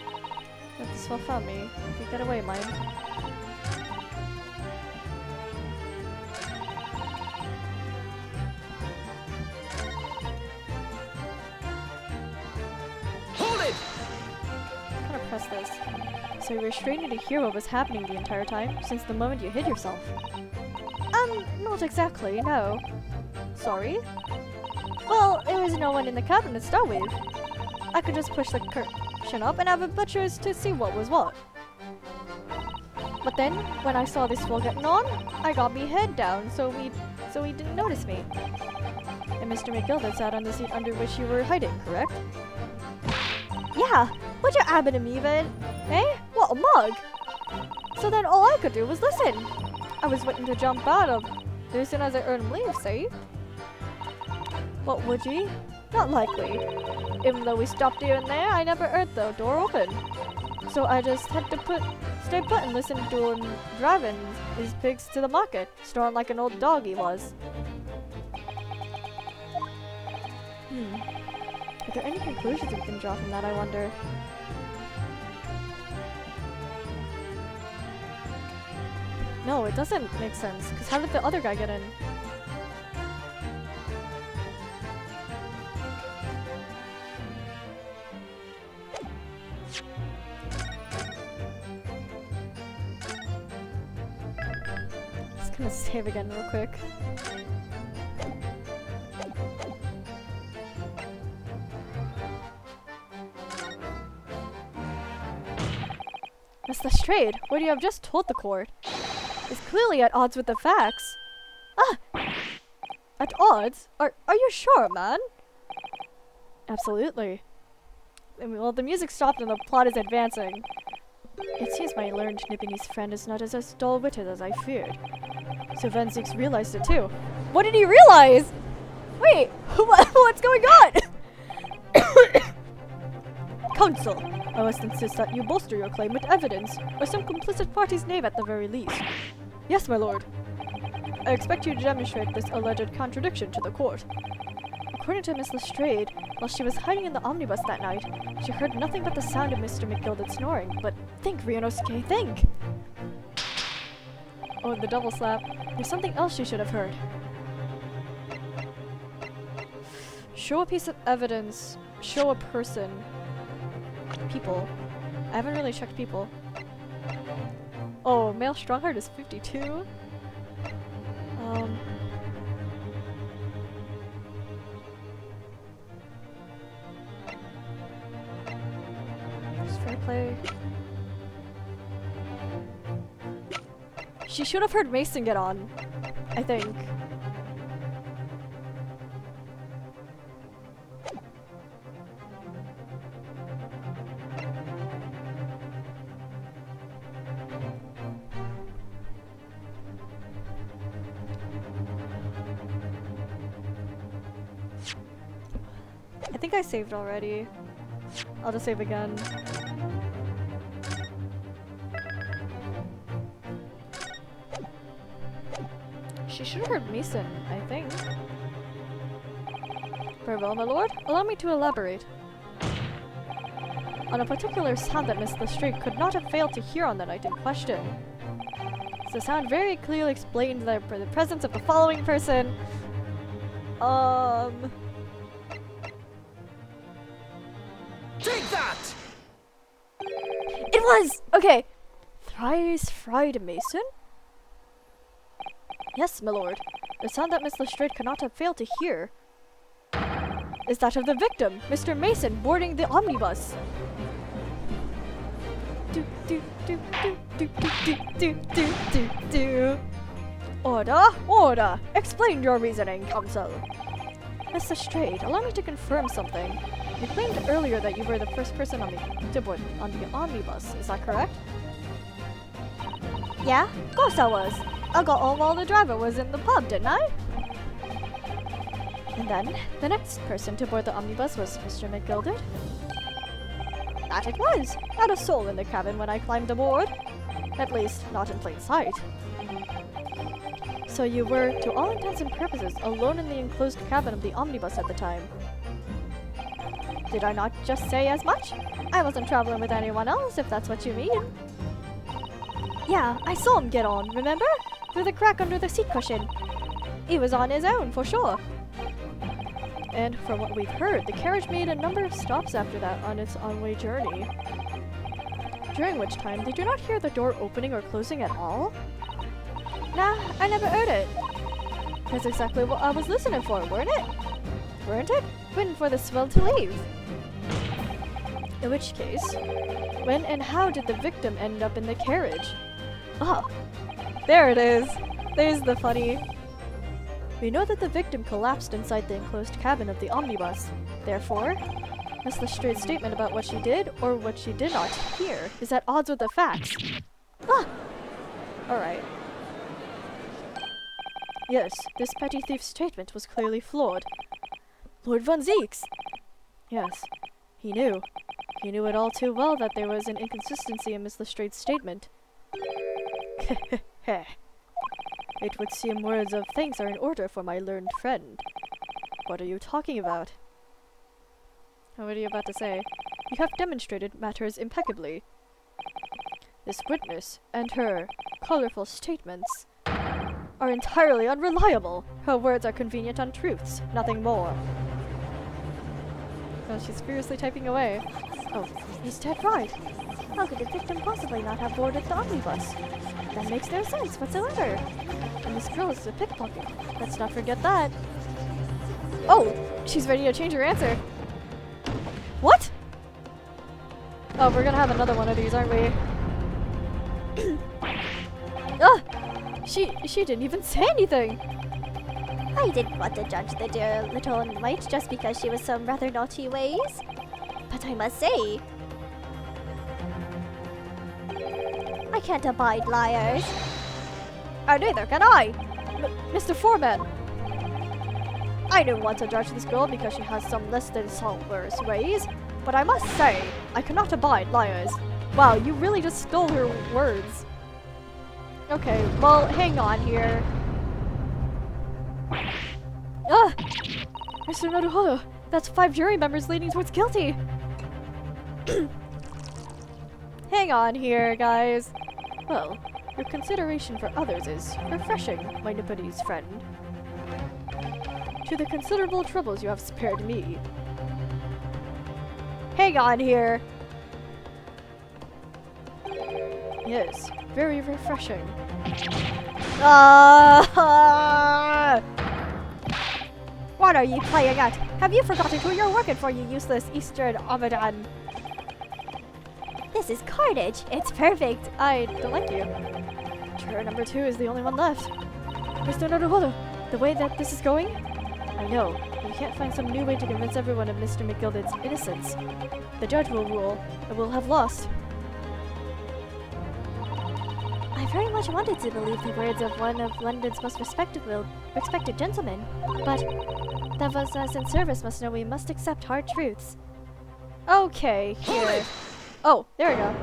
Let this well found me. You get away, mine. Hold it! I'm gonna press this. So you were straining to hear what was happening the entire time, since the moment you hid yourself? Not exactly, no. Sorry? Well, there was no one in the cabin to start with. I could just push the curtain up and have a butcher's to see what was what. But then, when I saw this fool getting on, I got me head down, so he didn't notice me. And Mr. McGilvert sat on the seat under which you were hiding, correct? Yeah, what you happen to me then? Eh? What a mug! So then all I could do was listen. I was waiting to jump out of as soon as I earned leave, see? What would ye? Not likely. Even though we stopped here and there, I never heard the door open. So I just had to stay put and listen to him driving his pigs to the market, snoring like an old dog he was. Are there any conclusions we can draw from that, I wonder? No, it doesn't make sense, because how did the other guy get in? Just gonna save again real quick. Miss Lestrade, what you have just told the court is clearly at odds with the facts. Ah! At odds? Are you sure, man? Absolutely. Well, the music stopped and the plot is advancing. It seems my learned Nipponese friend is not as dull-witted as I feared. So Venzix realized it too. What did he realize? Wait, what's going on? Counsel, I must insist that you bolster your claim with evidence, or some complicit party's name at the very least. Yes, my lord. I expect you to demonstrate this alleged contradiction to the court. According to Miss Lestrade, while she was hiding in the omnibus that night, she heard nothing but the sound of Mr. McGilvert snoring. But think, Ryunosuke, think! Oh, the double slap. There's something else she should have heard. Show a piece of evidence. Show a person. People. I haven't really checked people. Oh, male Strongheart is 52? Just fair play. She should have heard Mason get on, I think. I think I saved already. I'll just save again. She should have heard Mason, I think. Very well, my lord. Allow me to elaborate. On a particular sound that Miss Lestrade could not have failed to hear on the night in question. The sound very clearly explained the presence of the following person. Take that! It was! Okay. Thrice fried Mason? Yes, my lord. The sound that Miss Lestrade could not have failed to hear is that of the victim, Mr. Mason, boarding the omnibus. Do do do do do do do do do do. Order, order. Explain your reasoning, counsel. Miss Lestrade, allow me to confirm something. You claimed earlier that you were the first person to board on the omnibus. Is that correct? Yeah, of course I was. I got on while the driver was in the pub, didn't I? And then, the next person to board the omnibus was Mr. McGilded. That it was. Not a soul in the cabin when I climbed aboard. At least, not in plain sight. So you were, to all intents and purposes, alone in the enclosed cabin of the omnibus at the time. Did I not just say as much? I wasn't traveling with anyone else, if that's what you mean. Yeah, I saw him get on, remember? Through the crack under the seat cushion. He was on his own, for sure. And from what we've heard, the carriage made a number of stops after that on its on-way journey. During which time, did you not hear the door opening or closing at all? Nah, I never heard it. That's exactly what I was listening for, weren't it? Weren't it? Waiting for the swell to leave. In which case, when and how did the victim end up in the carriage? Ah, there it is. There's the funny. We know that the victim collapsed inside the enclosed cabin of the omnibus. Therefore, Miss Lestrade's statement about what she did or what she did not hear is at odds with the facts. Ah! Alright. Yes, this petty thief's statement was clearly flawed. Lord Von Zeeks! Yes, he knew. He knew it all too well that there was an inconsistency in Miss Lestrade's statement. Heh. It would seem words of thanks are in order for my learned friend. What are you talking about? What are you about to say? You have demonstrated matters impeccably. This witness and her colorful statements are entirely unreliable. Her words are convenient untruths, nothing more. Oh, she's furiously typing away. Oh, he's dead right. How could the victim possibly not have boarded the omnibus? That makes no sense whatsoever. And this girl is a pickpocket. Let's not forget that. Oh, she's ready to change her answer. What? Oh, we're gonna have another one of these, aren't we? Ah! She didn't even say anything! I didn't want to judge the dear little mite just because she was some rather naughty ways. But I must say, I can't abide liars. And neither can I! Mr. Foreman! I don't want to judge this girl because she has some less than saltwares ways, but I must say, I cannot abide liars. Wow, you really just stole her words. Okay, well, hang on here. Ah! Mr. Naruhodo, that's 5 jury members leaning towards guilty! Hang on here, guys. Well, your consideration for others is refreshing, my Nipponese friend. To the considerable troubles you have spared me. Hang on here! Yes, very refreshing. What are you playing at? Have you forgotten who you're working for, you useless Eastern Abadan? This is carnage. It's perfect. I don't like you. Juror number 2 is the only one left. Mr. Naruhodo, the way that this is going? I know. We can't find some new way to convince everyone of Mr. McGilded's innocence. The judge will rule, and we'll have lost. I very much wanted to believe the words of one of London's most respected gentlemen, but those of us in service must know we must accept hard truths. Okay, here. Oh, there we go.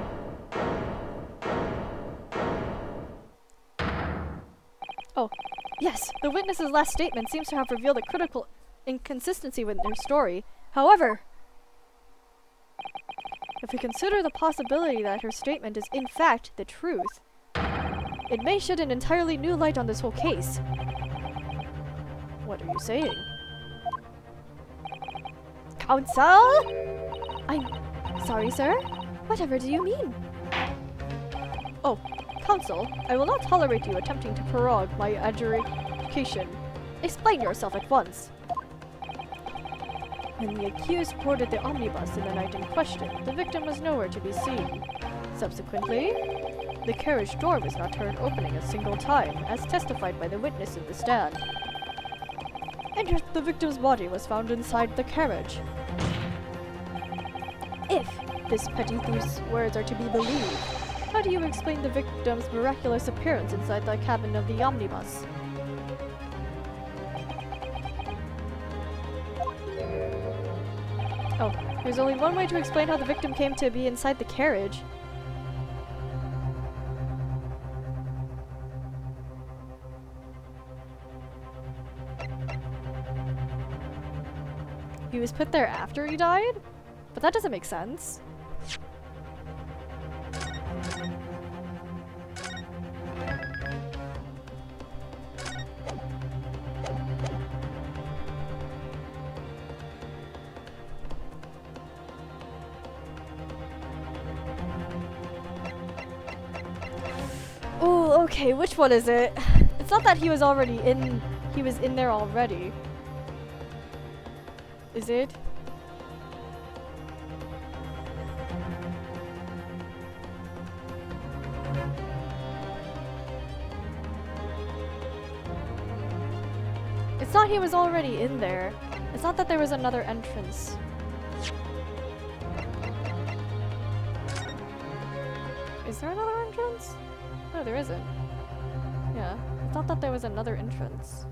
Oh, yes, the witness's last statement seems to have revealed a critical inconsistency with their story. However, if we consider the possibility that her statement is in fact the truth, it may shed an entirely new light on this whole case. What are you saying? Counsel? I'm sorry, sir. Whatever do you mean? Oh, counsel, I will not tolerate you attempting to prorogue my adjudication. Explain yourself at once. When the accused boarded the omnibus in the night in question, the victim was nowhere to be seen. Subsequently, the carriage door was not heard opening a single time, as testified by the witness in the stand. And yet the victim's body was found inside the carriage. If this petty thief's words are to be believed, how do you explain the victim's miraculous appearance inside the cabin of the omnibus? Oh, there's only one way to explain how the victim came to be inside the carriage. He was put there after he died? But that doesn't make sense. Oh, okay, which one is it? It's not that he was already in... He was in there already. Is it? It's not he was already in there. It's not that there was another entrance. Is there another entrance? No, there isn't. Yeah, I thought that there was another entrance.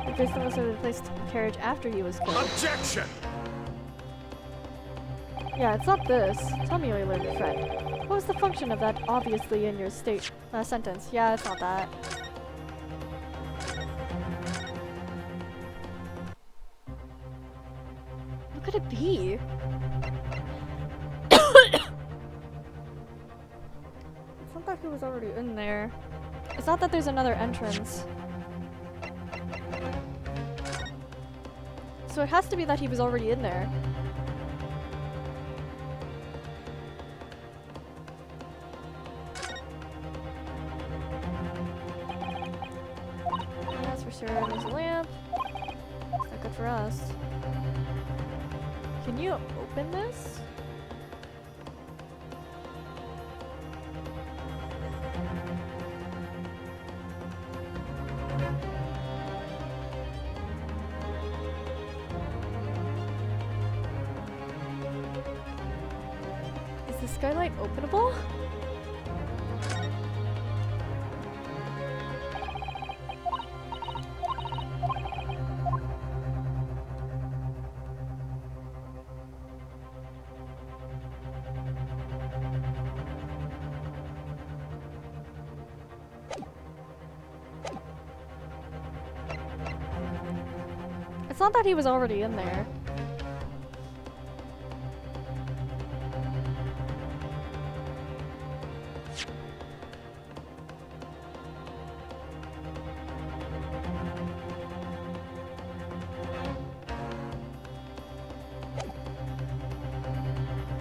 The victim was replaced the carriage after he was killed. Objection! Yeah, it's not this. Tell me, your learned friend. What was the function of that obviously in your sentence? Yeah, it's not that. What could it be? It's not that he was already in there. It's not that there's another entrance. So it has to be that he was already in there. That's for sure. There's a lamp. It's not good for us. Can you open this? Is the skylight openable? It's not that he was already in there.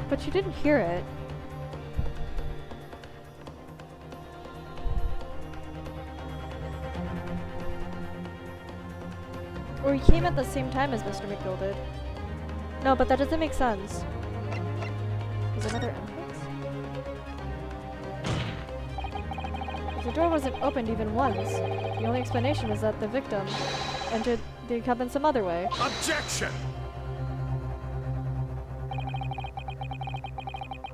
But you didn't hear it. Or he came at the same time as Mr. McGill did. No, but that doesn't make sense. Is another entrance? If the door wasn't opened even once, the only explanation is that the victim entered the cabin some other way. Objection!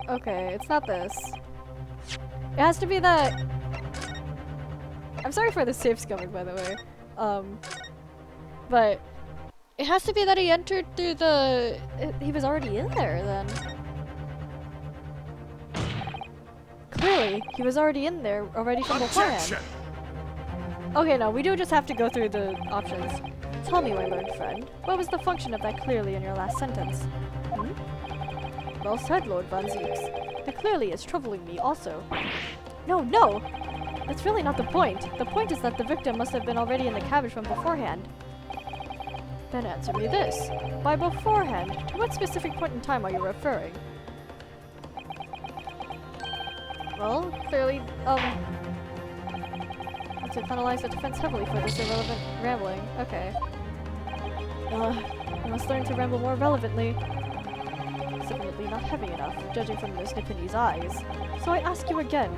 Okay, it's not this. It has to be that... I'm sorry for the safe scumming, by the way. But it has to be that he entered through the... he was already in there, then. Clearly, he was already in there, already from beforehand. Okay, no, we do just have to go through the options. Tell me, my learned friend, what was the function of that clearly in your last sentence? Hmm? Well said, Lord Van Zieks. The clearly is troubling me also. No, no! That's really not the point. The point is that the victim must have been already in the cabin from beforehand. Then answer me this. By beforehand, to what specific point in time are you referring? Well, clearly, to penalize the defense heavily for this irrelevant rambling. Okay. You must learn to ramble more relevantly. It's definitely not heavy enough, judging from Miss Nippeny's eyes. So I ask you again.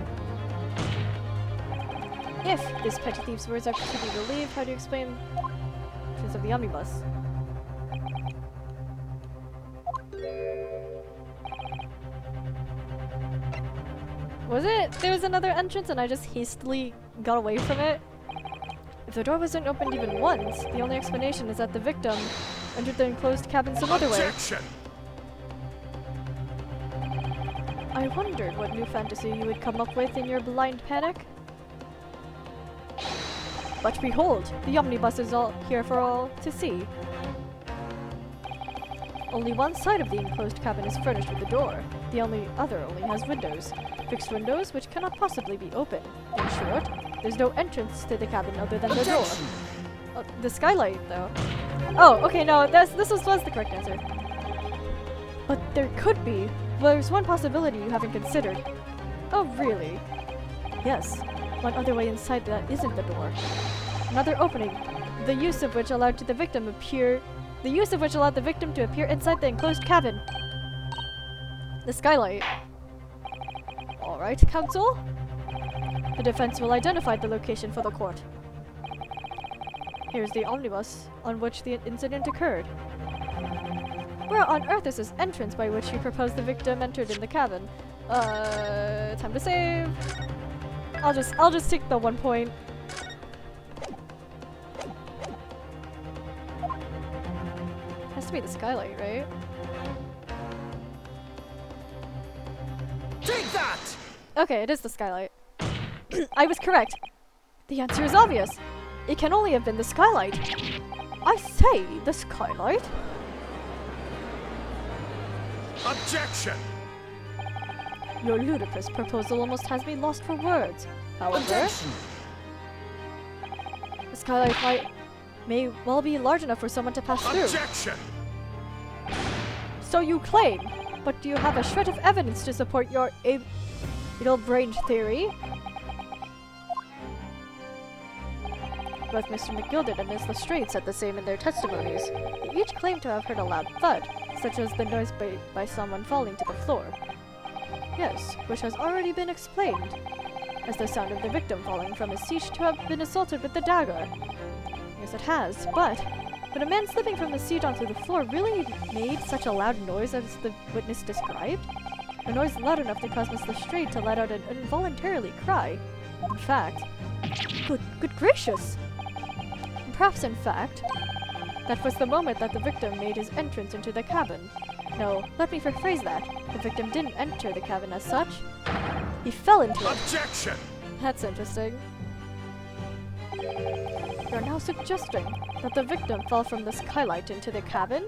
If this petty thief's words are to be believed, how do you explain of the omnibus? Was it? There was another entrance and I just hastily got away from it? If the door wasn't opened even once, the only explanation is that the victim entered the enclosed cabin some other way. I wondered what new fantasy you would come up with in your blind panic. But behold, the omnibus is all here for all to see. Only one side of the enclosed cabin is furnished with a door. The other only has windows. Fixed windows which cannot possibly be open. In short, there's no entrance to the cabin other than the door. The skylight, though. Oh, okay, no, this was the correct answer. But there could be. Well, there's one possibility you haven't considered. Oh, really? Yes. One other way inside that isn't the door. Another opening, the use of which allowed the victim to appear inside the enclosed cabin. The skylight. All right, counsel. The defense will identify the location for the court. Here's the omnibus on which the incident occurred. Where on earth is this entrance by which you propose the victim entered in the cabin? Time to save. I'll just take the 1 point. Has to be the skylight, right? Take that! Okay, it is the skylight. I was correct. The answer is obvious. It can only have been the skylight. I say, the skylight? Objection! Your ludicrous proposal almost has me lost for words. However, the skylight may well be large enough for someone to pass through. Objection! So you claim, but do you have a shred of evidence to support your idle-brained theory? Both Mr. McGilded and Miss Lestrade said the same in their testimonies. They each claimed to have heard a loud thud, such as the noise by someone falling to the floor. Yes, which has already been explained, as the sound of the victim falling from his seat to have been assaulted with the dagger. Yes, it has, but a man slipping from his seat onto the floor really made such a loud noise as the witness described? A noise loud enough to cause Miss Lestrade to let out an involuntarily cry. In fact, good gracious! Perhaps, in fact, that was the moment that the victim made his entrance into the cabin. No, let me rephrase that. The victim didn't enter the cabin as such. He fell into it. Objection! That's interesting. You're now suggesting that the victim fell from the skylight into the cabin?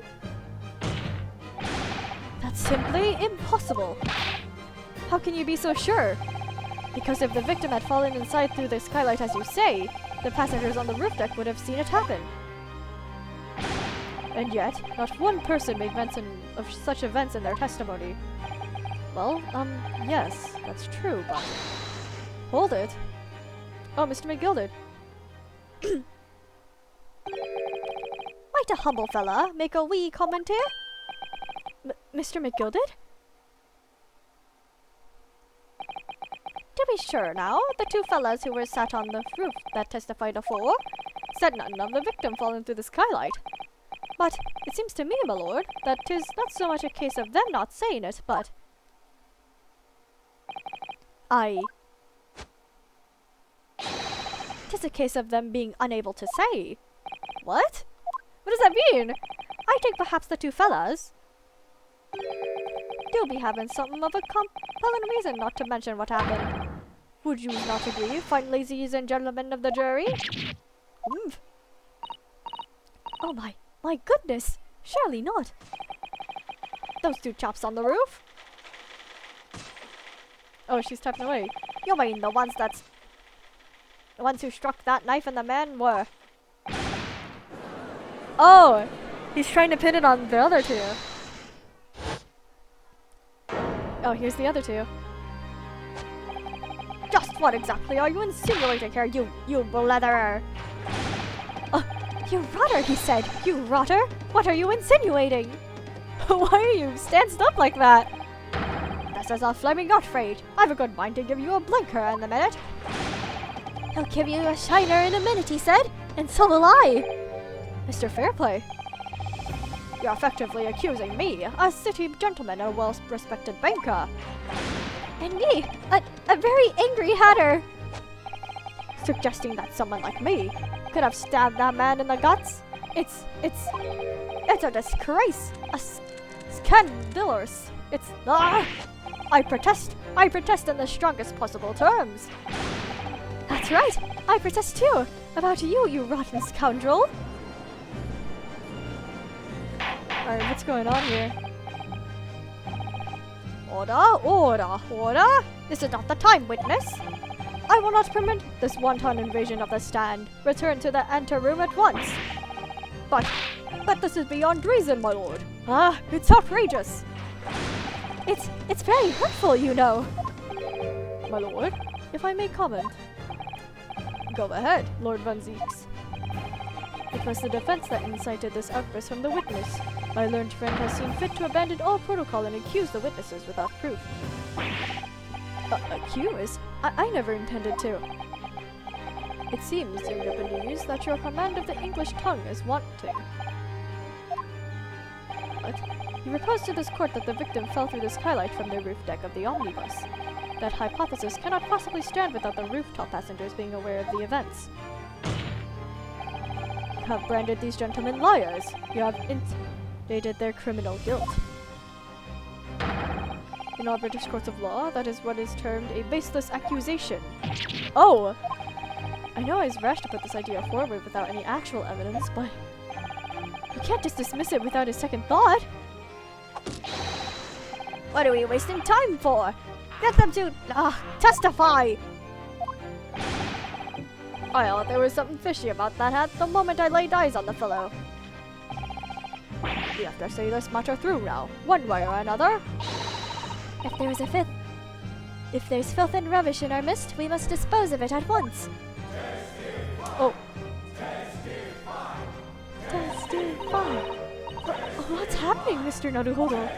That's simply impossible! How can you be so sure? Because if the victim had fallen inside through the skylight as you say, the passengers on the roof deck would have seen it happen. And yet, not one person made mention of such events in their testimony. Well, yes, that's true, but... Hold it! Oh, Mr. McGilded. Might a humble fella make a wee comment here? Mr. McGilded? To be sure now, the two fellas who were sat on the roof that testified afore said nothing of the victim falling through the skylight. But it seems to me, my lord, that 'tis not so much a case of them not saying it, but... Aye. 'Tis a case of them being unable to say. What? What does that mean? I think perhaps the two fellas do be having something of a compelling reason not to mention what happened. Would you not agree, fine ladies and gentlemen of the jury? Oh my goodness! Surely not! Those two chaps on the roof? Oh, she's typing away. You mean the ones who struck that knife in the man were... Oh! He's trying to pin it on the other two. Oh, here's the other two. Just what exactly are you insinuating here, you bletherer? You rotter, he said. You rotter? What are you insinuating? Why are you stanced up like that? This is a flaming Gottfried. I've a good mind to give you a blinker in a minute. He'll give you a shiner in a minute, he said. And so will I. Mr. Fairplay. You're effectively accusing me, a city gentleman, a well-respected banker. And me, a very angry hatter. Suggesting that someone like me could have stabbed that man in the guts? It's a disgrace. A scandalous. It's, I protest in the strongest possible terms. That's right, I protest too. About you rotten scoundrel. Alright, what's going on here? Order! This is not the time, witness! I will not permit this wanton invasion of the stand. Return to the anteroom at once. But this is beyond reason, my lord. It's outrageous. It's very hurtful, you know. My lord, if I may comment. Go ahead, Lord Van Zeeks. It was the defense that incited this outburst from the witness. My learned friend has seen fit to abandon all protocol and accuse the witnesses without proof. Accuse? I never intended to. It seems, in the news, that your command of the English tongue is wanting. What? You proposed to this court that the victim fell through the skylight from the roof deck of the omnibus. That hypothesis cannot possibly stand without the rooftop passengers being aware of the events. You have branded these gentlemen liars. You have stated their criminal guilt. In all British courts of law, that is what is termed a baseless accusation. Oh! I know I was rash to put this idea forward without any actual evidence, but you can't just dismiss it without a second thought. What are we wasting time for? Get them to testify! I thought there was something fishy about that hat the moment I laid eyes on the fellow. We have to see this matter through now, one way or another. If there's filth and rubbish in our midst, we must dispose of it at once. Oh. Testify. What's happening, Mr. Naruhodo?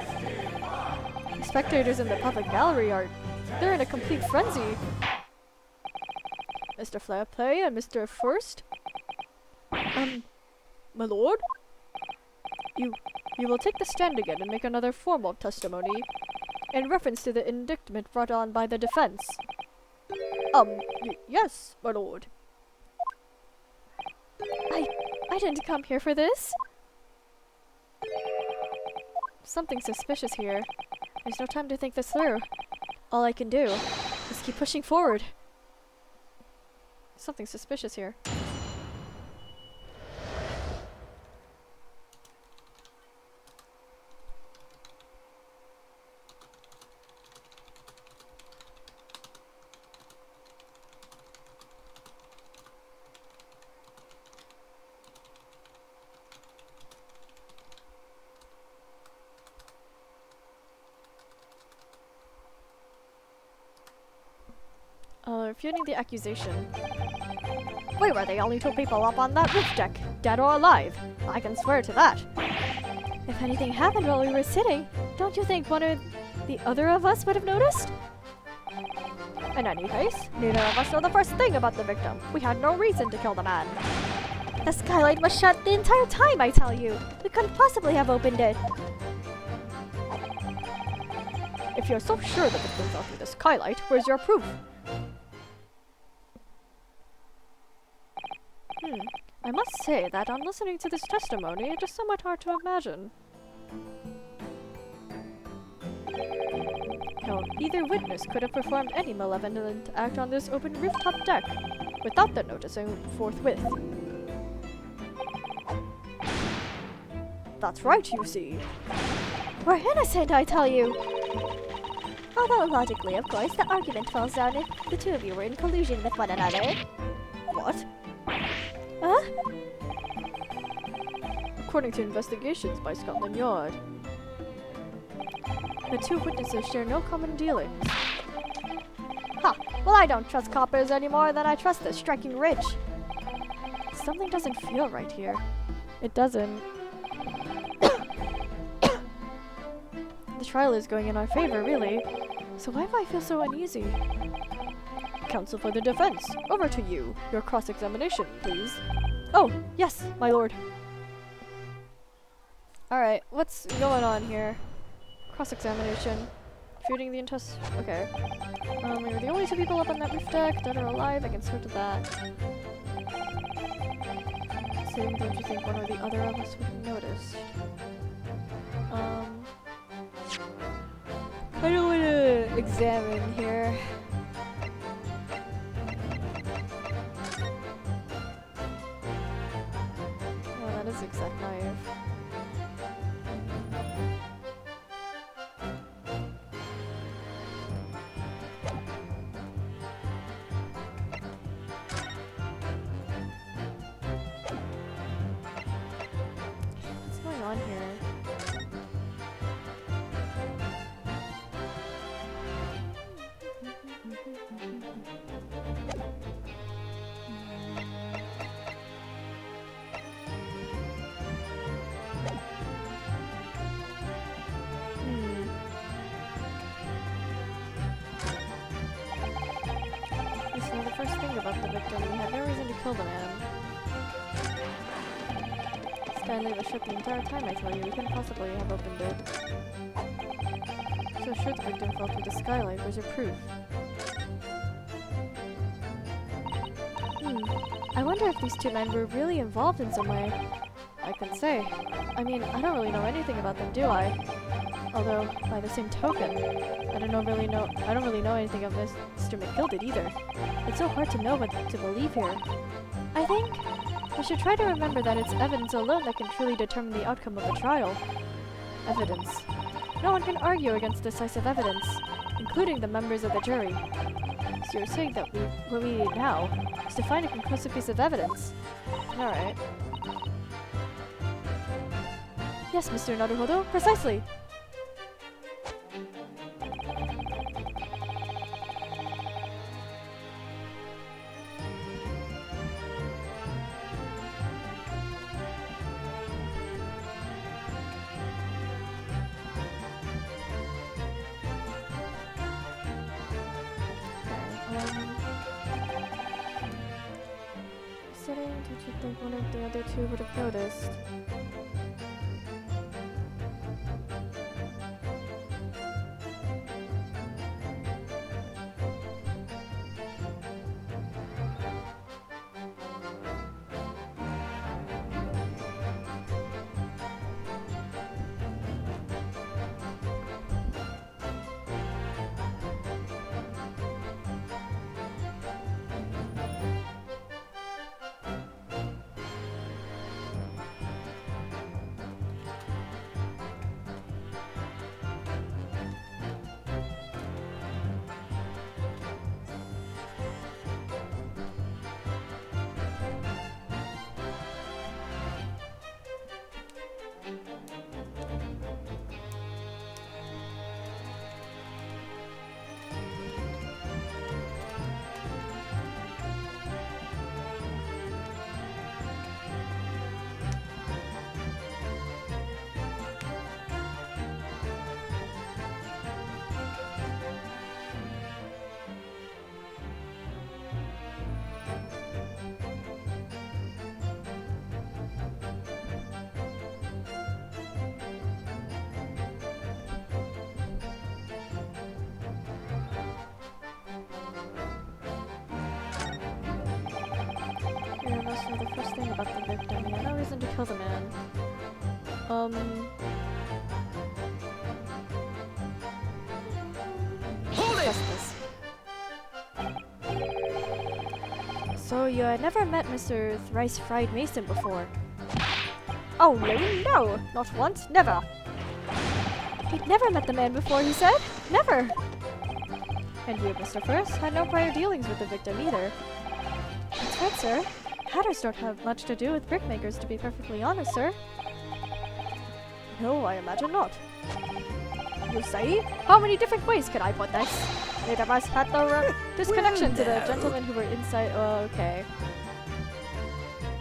The spectators in the public gallery they're in a complete frenzy. Mr. Fairplay and Mr. First? My lord? You will take the stand again and make another formal testimony in reference to the indictment brought on by the defense. Yes, my lord. I didn't come here for this. Something suspicious here. There's no time to think this through. All I can do is keep pushing forward. Something suspicious here. refuting the accusation. We were the only two people up on that roof deck, dead or alive. I can swear to that. If anything happened while we were sitting, don't you think one or the other of us would have noticed? In any case, neither of us know the first thing about the victim. We had no reason to kill the man. The skylight was shut the entire time, I tell you. We couldn't possibly have opened it. If you're so sure the victim fell through the skylight, where's your proof? I must say that on listening to this testimony, it is somewhat hard to imagine how either witness could have performed any malevolent act on this open rooftop deck without the noticing forthwith. That's right, you see. We're innocent, I tell you! Although logically, of course, the argument falls down if the two of you were in collusion with one another. What? Huh? According to investigations by Scotland Yard, the two witnesses share no common dealings. Ha! Well, I don't trust coppers any more than I trust the striking rich. Something doesn't feel right here. It doesn't. The trial is going in our favor, really. So why do I feel so uneasy? Counsel for the defense, over to you. Your cross-examination, please. Oh, yes, my lord. Alright, what's going on here? Cross-examination. Shooting the intest. Okay. We were the only two people up on that roof deck, dead or alive. I can swear to that. Saying, don't you think one or the other of us would have noticed? I don't want to examine here. Oh, that is exact knife. What's going on here? So the first thing about the victim, we had no reason to kill the man. Skylight was shut the entire time, I tell you. We couldn't possibly have opened it. So sure the victim fell through the skylight. Where's your proof? I wonder if these two men were really involved in some way. I couldn't say. I mean, I don't really know anything about them, do I? Although, by the same token, I don't really know anything of Mr. McGilded either. It's so hard to know what to believe here. I think we should try to remember that it's evidence alone that can truly determine the outcome of the trial. Evidence. No one can argue against decisive evidence, including the members of the jury. So you're saying that what we need now is to find a conclusive piece of evidence. Alright. Yes, Mr. Naruhodo, precisely! Sitting, did you think one of the other two would have noticed? just know the first thing about the victim. He had no reason to kill the man. Hold it! Justice. So you had never met Mr. Thrice-Fried Mason before? Oh no, not once, never. He'd never met the man before, he said? Never! And you, Mr. First, had no prior dealings with the victim either. That's right, sir. Hatters don't have much to do with brickmakers, to be perfectly honest, sir. No, I imagine not. You say? How many different ways can I put this? Neither of us had this connection to the gentlemen who were inside. Oh, okay.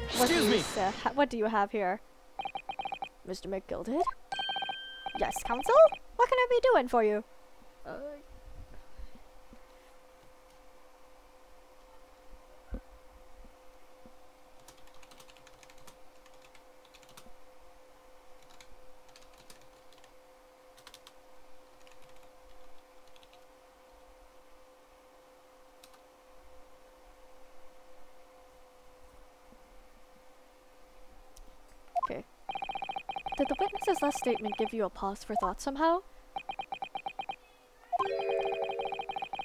Excuse me. What do you have here? Mr. McGilded? Yes, counsel? What can I be doing for you? Okay. Did the witness's last statement give you a pause for thought somehow?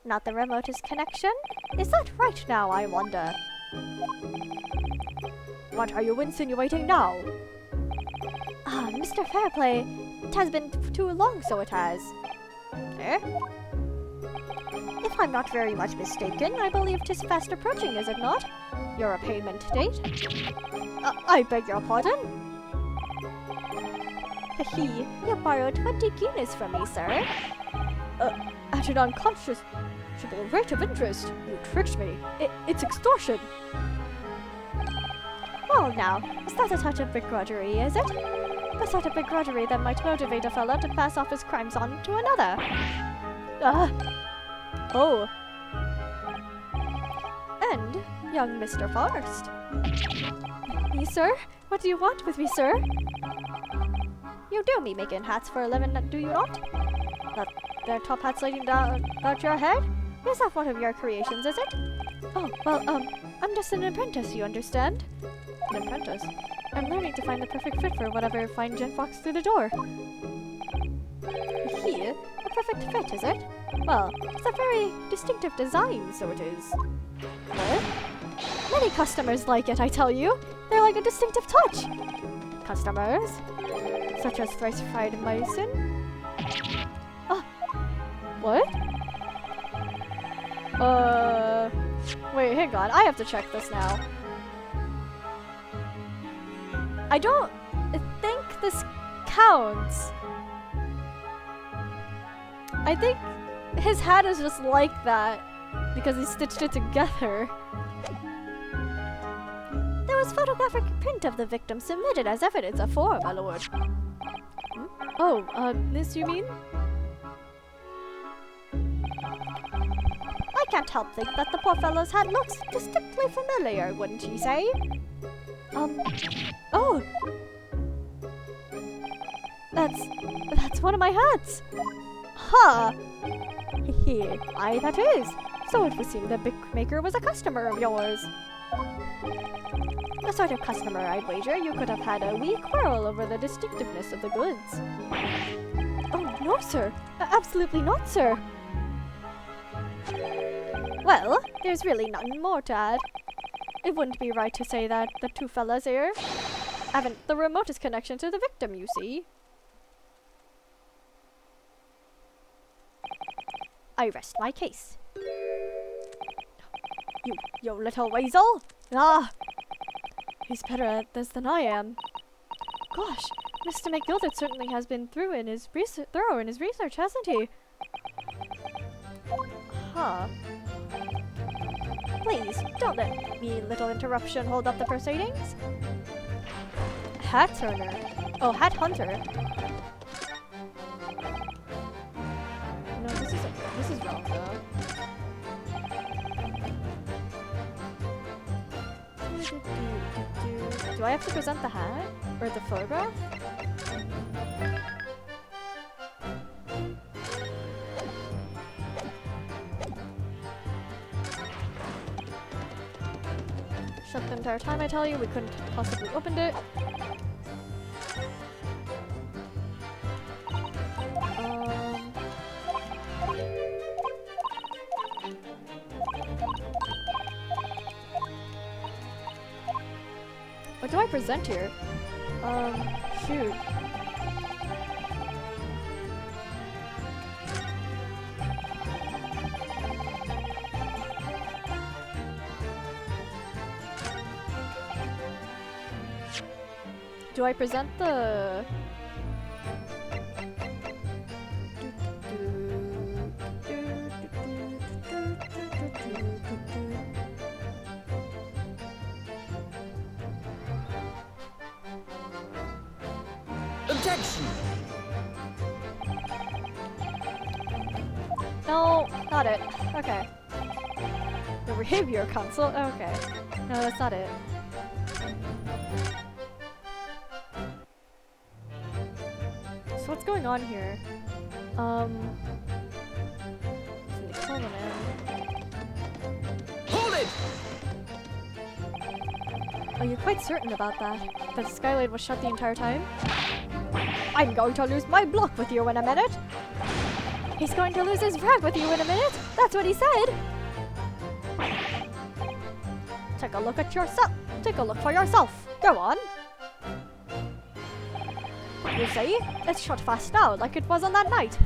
Not the remotest connection? Is that right now, I wonder? What are you insinuating now? Ah, Mr. Fairplay, it has been too long, so it has. Eh? If I'm not very much mistaken, I believe 'tis fast approaching, is it not? Your payment date? I beg your pardon? Hee, you borrowed 20 guineas from me, sir. At an unconscionable rate of interest. You tricked me. It's extortion. Well now, is that a touch of begrudgery, is it? The sort of begrudgery that might motivate a fellow to pass off his crimes on to another. Oh. And young Mr. Forrest. Me, sir? What do you want with me, sir? You do me making hats for a living, do you not? Their top hats sliding down out your head? Is that one of your creations, is it? Oh, well, I'm just an apprentice, you understand? An apprentice? I'm learning to find the perfect fit for whatever fine gent walks through the door. Here? A perfect fit, is it? Well, it's a very distinctive design, so it is. What? Many customers like it, I tell you. They're like a distinctive touch. Customers? Such as Thrice-Fried Mason? What? Wait, hang on. I have to check this now. I don't think this counts. I think his hat is just like that because he stitched it together. There was photographic print of the victim submitted as evidence afore, my lord. Hmm? Oh, this you mean? I can't help think that the poor fellow's hat looks distinctly familiar, wouldn't you say? Oh! That's one of my hats! Huh! Hehe, aye that is. So it would seem the brickmaker was a customer of yours. The sort of customer, I'd wager, you could have had a wee quarrel over the distinctiveness of the goods. Oh, no, sir. Absolutely not, sir. Well, there's really nothing more to add. It wouldn't be right to say that the two fellas here haven't the remotest connection to the victim, you see. I rest my case. You little weasel! Ah! He's better at this than I am. Gosh, Mr. McGilded certainly has been thorough in his research, hasn't he? Huh. Please, don't let me little interruption hold up the proceedings. Hat turner. Oh, hat hunter. No, this is wrong though. Do I have to present the hat? Or the photograph? shut the entire time, I tell you. We couldn't possibly opened it. What do I present here? Shoot. Do I present the... Objection! No, not it. Okay. The behavior console? Okay. No, that's not it. So what's going on here? Hold it! Are you quite certain about that? That the skylight was shut the entire time? I'm going to lose my block with you in a minute! He's going to lose his frag with you in a minute! That's what he said! Take a look at yourself! Take a look for yourself! Go on! You see? It's shut fast now, like it was on that night.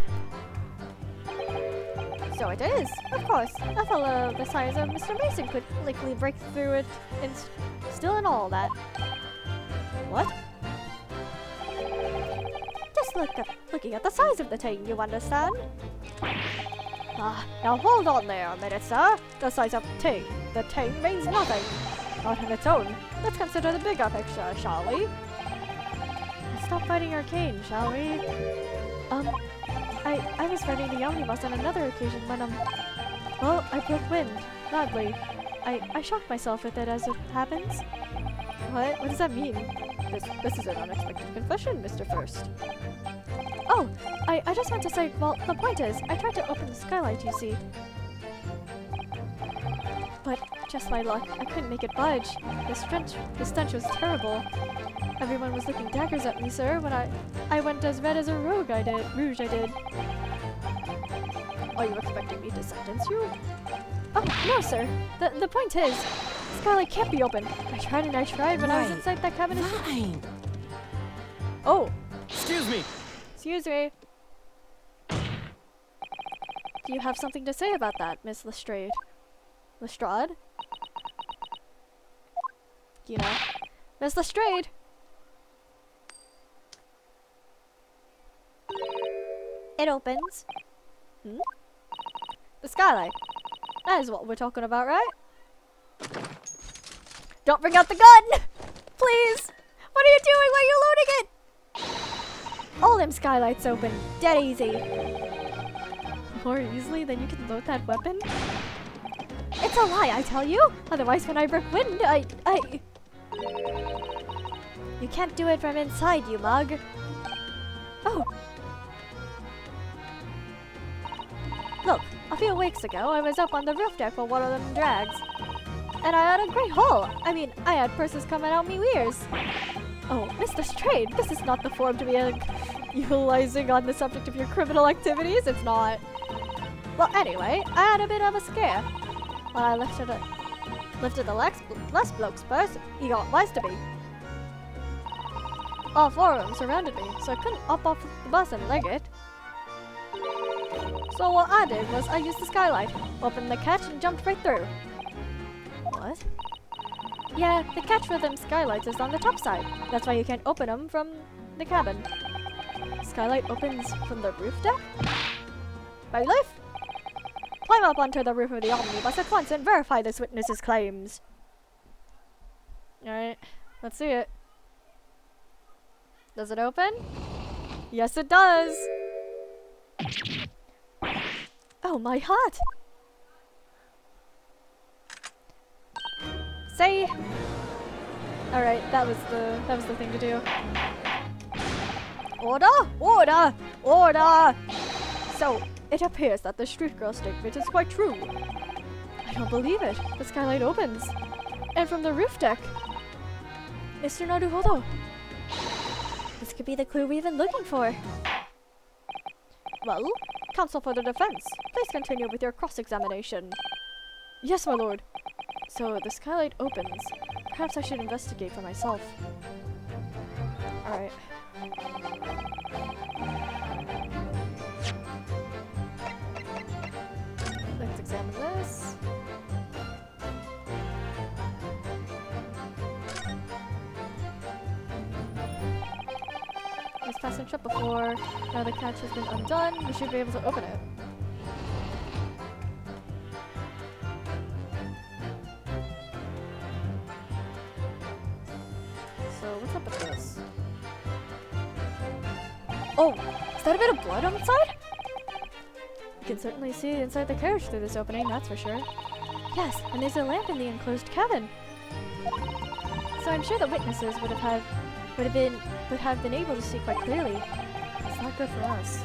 So it is, of course. A fellow the size of Mr. Mason could likely break through it and still and all that. What? Just looking at the size of the thing, you understand? Now hold on there a minute, sir. The size of the thing. The thing means nothing. Not on its own. Let's consider the bigger picture, shall we? Stop fighting Arcane, shall we? I was riding the omnibus on another occasion when, well, I broke wind, badly. I shocked myself with it as it happens. What? What does that mean? This is an unexpected confession, Mr. First. Oh, I just want to say, well, the point is, I tried to open the skylight, you see. But, just my luck, I couldn't make it budge. The stench was terrible. Everyone was looking daggers at me, sir, when I went as red as a rouge I did. Are you expecting me to sentence you? Oh, no, sir. The point is, the skylight can't be opened. I tried and I tried when I was inside that cabinet. Fine. Oh. Excuse me. Excuse me. Do you have something to say about that, Miss Lestrade? Lestrade? You know? Miss Lestrade! It opens. Hmm? The skylight. That is what we're talking about, right? Don't bring out the gun! Please! What are you doing? Why are you loading it? All them skylights open. Dead easy. More easily than you can load that weapon? It's a lie, I tell you! Otherwise, when I break wind, You can't do it from inside, you mug. Oh. Look, a few weeks ago, I was up on the roof deck for one of them drags. And I had a great haul. I mean, I had purses coming out me ears. Oh, Mr. Strayed, this is not the form to be utilizing on the subject of your criminal activities. It's not. Well, anyway, I had a bit of a scare. When I lifted the last bloke's purse, he got wise to me. All four of them surrounded me, so I couldn't up off the bus and leg it. So what I did was I used the skylight, opened the catch and jumped right through. What? Yeah, the catch for them skylights is on the top side. That's why you can't open them from the cabin. Skylight opens from the roof deck? By lift? Climb up onto the roof of the omnibus at once and verify this witness's claims. Alright, let's see it. Does it open? Yes, it does! Oh, my heart! Say! Alright, that was the thing to do. Order! Order! Order! So, it appears that the street girl statement is quite true. I don't believe it. The skylight opens. And from the roof deck. Mr. Naruhodo. This could be the clue we've been looking for. Well, counsel for the defense, please continue with your cross-examination. Yes, my lord. So the skylight opens. Perhaps I should investigate for myself. Alright. Let's examine this. It's fastened shut before. Now the catch has been undone. We should be able to open it. So what's up with this? Oh, is that a bit of blood on the side? You can certainly see inside the carriage through this opening, that's for sure. Yes, and there's a lamp in the enclosed cabin. So I'm sure the witnesses would have been able to see quite clearly. It's not good for us.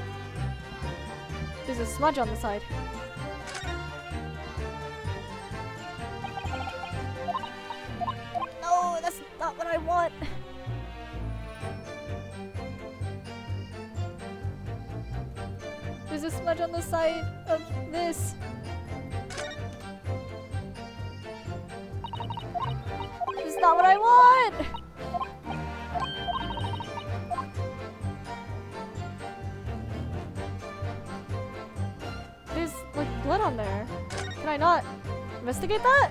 There's a smudge on the side. No, that's not what I want. There's a smudge on the side of this. This is not what I want! There's like blood on there. Can I not investigate that?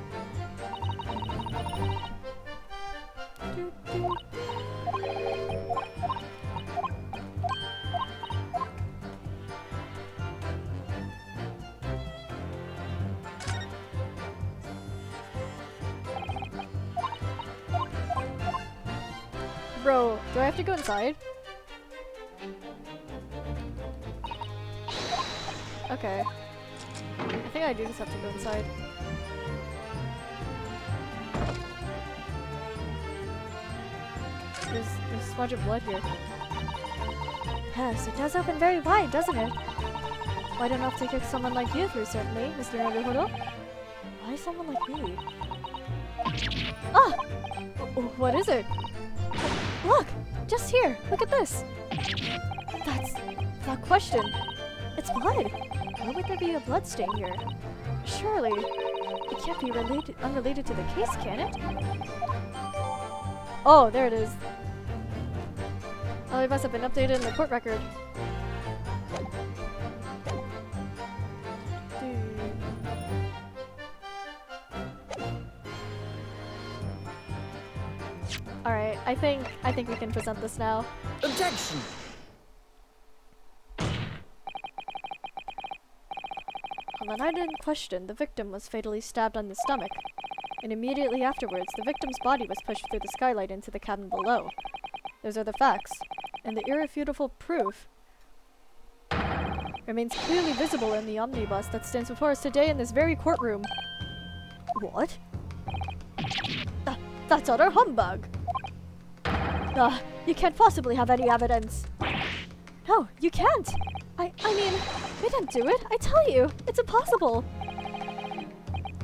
Bro, do I have to go inside? Okay. I think I do just have to go inside. There's a smudge of blood here. Yes, it does open very wide, doesn't it? Wide enough to kick someone like you through, certainly, Mr. Naruhodo. Why someone like me? Ah! What is it? Look! Just here! Look at this! That's that question. It's blood! Why would there be a blood stain here? Surely, it can't be unrelated to the case, can it? Oh, there it is. Oh, it must have been updated in the court record. Alright, I think we can present this now. Objection! On the night in question, the victim was fatally stabbed on the stomach, and immediately afterwards, the victim's body was pushed through the skylight into the cabin below. Those are the facts, and the irrefutable proof remains clearly visible in the omnibus that stands before us today in this very courtroom. What? That's utter humbug! You can't possibly have any evidence. No, you can't! I mean, we didn't do it, I tell you! It's impossible!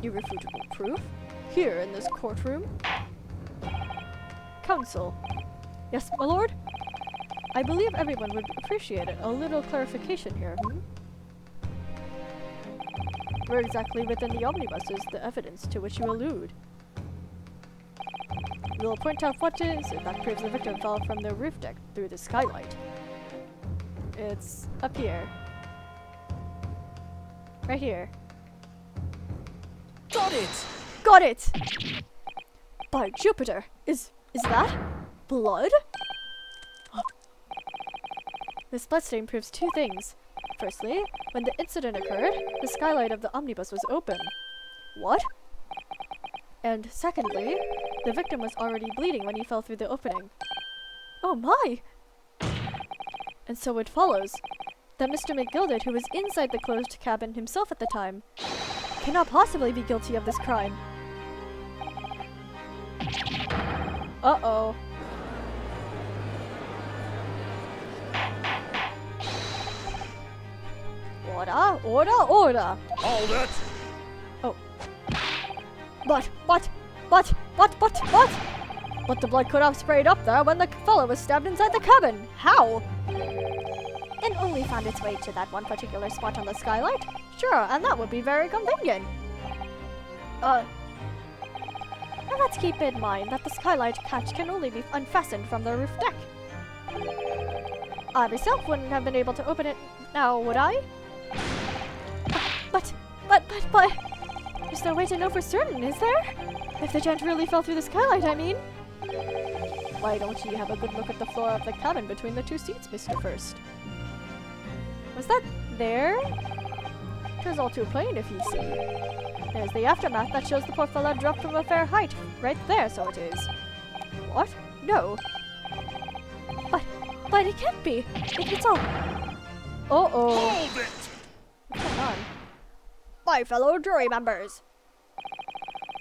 Irrefutable proof? Here in this courtroom? Counsel. Yes, my lord? I believe everyone would appreciate it. A little clarification here, Where exactly within the omnibus is the evidence to which you allude? We'll point out what is it that proves the victim fell from the roof deck through the skylight. It's up here. Right here. Got it! Got it! By Jupiter! Is that blood? This bloodstain proves two things. Firstly, when the incident occurred, the skylight of the omnibus was open. What? And secondly, the victim was already bleeding when he fell through the opening. Oh my! And so it follows that Mr. McGilded, who was inside the closed cabin himself at the time, cannot possibly be guilty of this crime. Uh-oh. Order, order, order! Hold it! Oh. What? What? But the blood could have sprayed up there when the fellow was stabbed inside the cabin. How? It only found its way to that one particular spot on the skylight. Sure, and that would be very convenient. And let's keep in mind that the skylight catch can only be unfastened from the roof deck. I myself wouldn't have been able to open it now, would I? But, there's no way to know for certain, is there? If the giant really fell through the skylight, I mean. Why don't you have a good look at the floor of the cabin between the two seats, Mr. First? Was that there? 'Twas all too plain if ye see. There's the aftermath that shows the poor fellow dropped from a fair height. Right there, so it is. What? No. But it can't be. It's all... Uh-oh. Hold it! What's going on? My fellow jury members.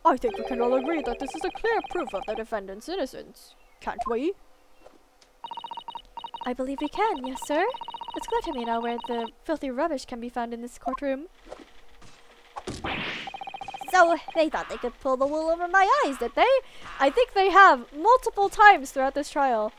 I think we can all agree that this is a clear proof of the defendant's innocence. Can't we? I believe we can, yes, sir. It's clear to me now where the filthy rubbish can be found in this courtroom. So, they thought they could pull the wool over my eyes, did they? I think they have multiple times throughout this trial.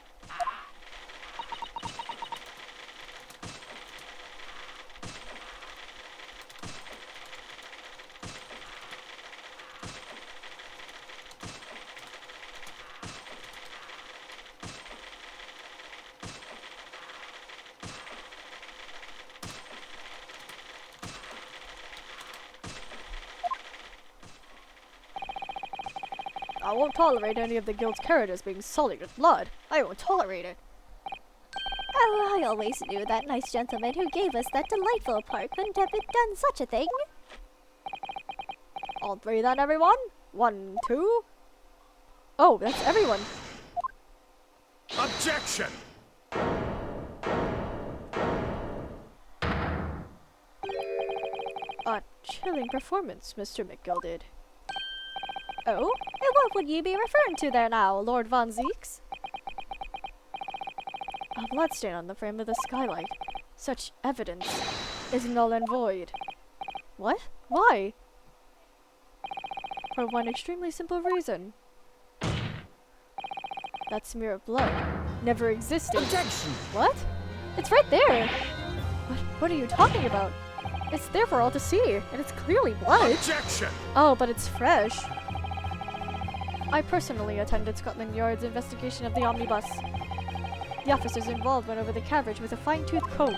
I won't tolerate any of the guild's characters being sullied with blood. I won't tolerate it. Oh, I always knew that nice gentleman who gave us that delightful park couldn't have done such a thing. All three then, everyone? 1, 2. Oh, that's everyone. Objection! A chilling performance, Mr. McGilded. Oh? And what would you be referring to there now, Lord Von Zeeks? A bloodstain on the frame of the skylight. Such evidence is null and void. What? Why? For one extremely simple reason. That smear of blood never existed. Objection! What? It's right there! What are you talking about? It's there for all to see, and it's clearly blood. Objection! Oh, but it's fresh. I personally attended Scotland Yard's investigation of the omnibus. The officers involved went over the carriage with a fine-tooth comb.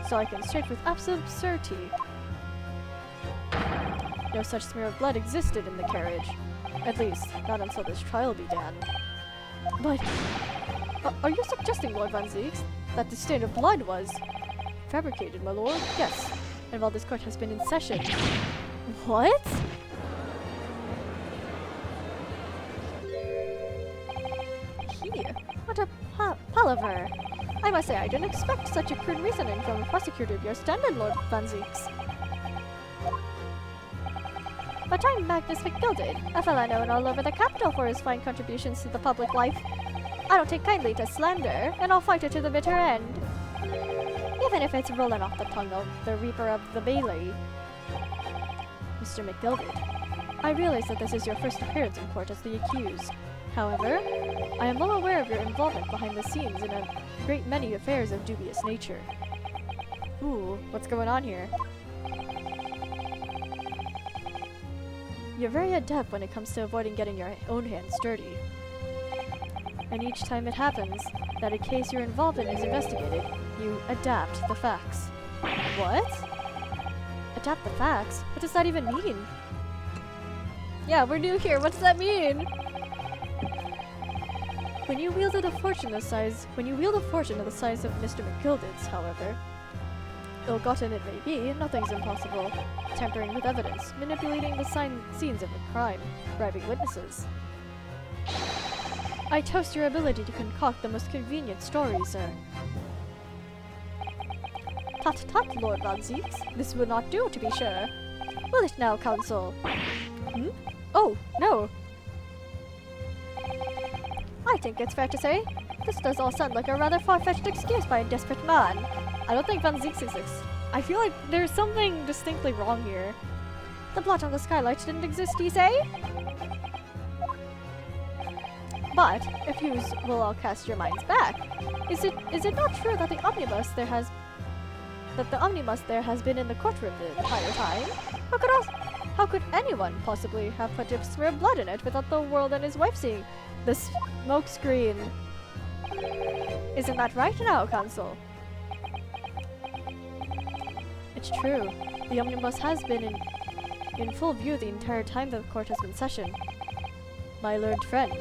So I can state with absolute certainty no such smear of blood existed in the carriage. At least, not until this trial began. But, are you suggesting, Lord Van Zeeks, that the stain of blood was fabricated, my lord? Yes, and while this court has been in session. What? Here? What a palaver. I must say I didn't expect such a crude reasoning from a prosecutor of your standard, Lord Van Zeeks. But I'm Magnus McGilded, a fellow known all over the capital for his fine contributions to the public life. I don't take kindly to slander, and I'll fight it to the bitter end. Even if it's rolling off the tongue of the Reaper of the Bailey. Mr. McGilded, I realize that this is your first appearance in court as the accused. However, I am well aware of your involvement behind the scenes in a great many affairs of dubious nature. Ooh, what's going on here? You're very adept when it comes to avoiding getting your own hands dirty. And each time it happens that a case you're involved in is investigated, you adapt the facts. What? Adapt the facts? What does that even mean? Yeah, we're new here. What does that mean? When you wield a fortune of the size of Mr. McGilded's, however, ill-gotten it may be, nothing's impossible. Tampering with evidence, manipulating the scenes of a crime, bribing witnesses. I toast your ability to concoct the most convenient stories, sir. Tut tut, Lord Von Zeeks. This will not do, to be sure. Will it now, counsel? Hmm? Oh, no. I think it's fair to say, this does all sound like a rather far-fetched excuse by a desperate man. I don't think Van Zeeks exists. I feel like there's something distinctly wrong here. The blot on the skylight didn't exist, you say? But, if you will all cast your minds back, is it not true that the omnibus there has been in the courtroom the entire time? How could anyone possibly have put a smear of blood in it without the world and his wife seeing the smoke screen? Isn't that right now, Counsel? It's true. The omnibus has been in full view the entire time the court has been session. My learned friend.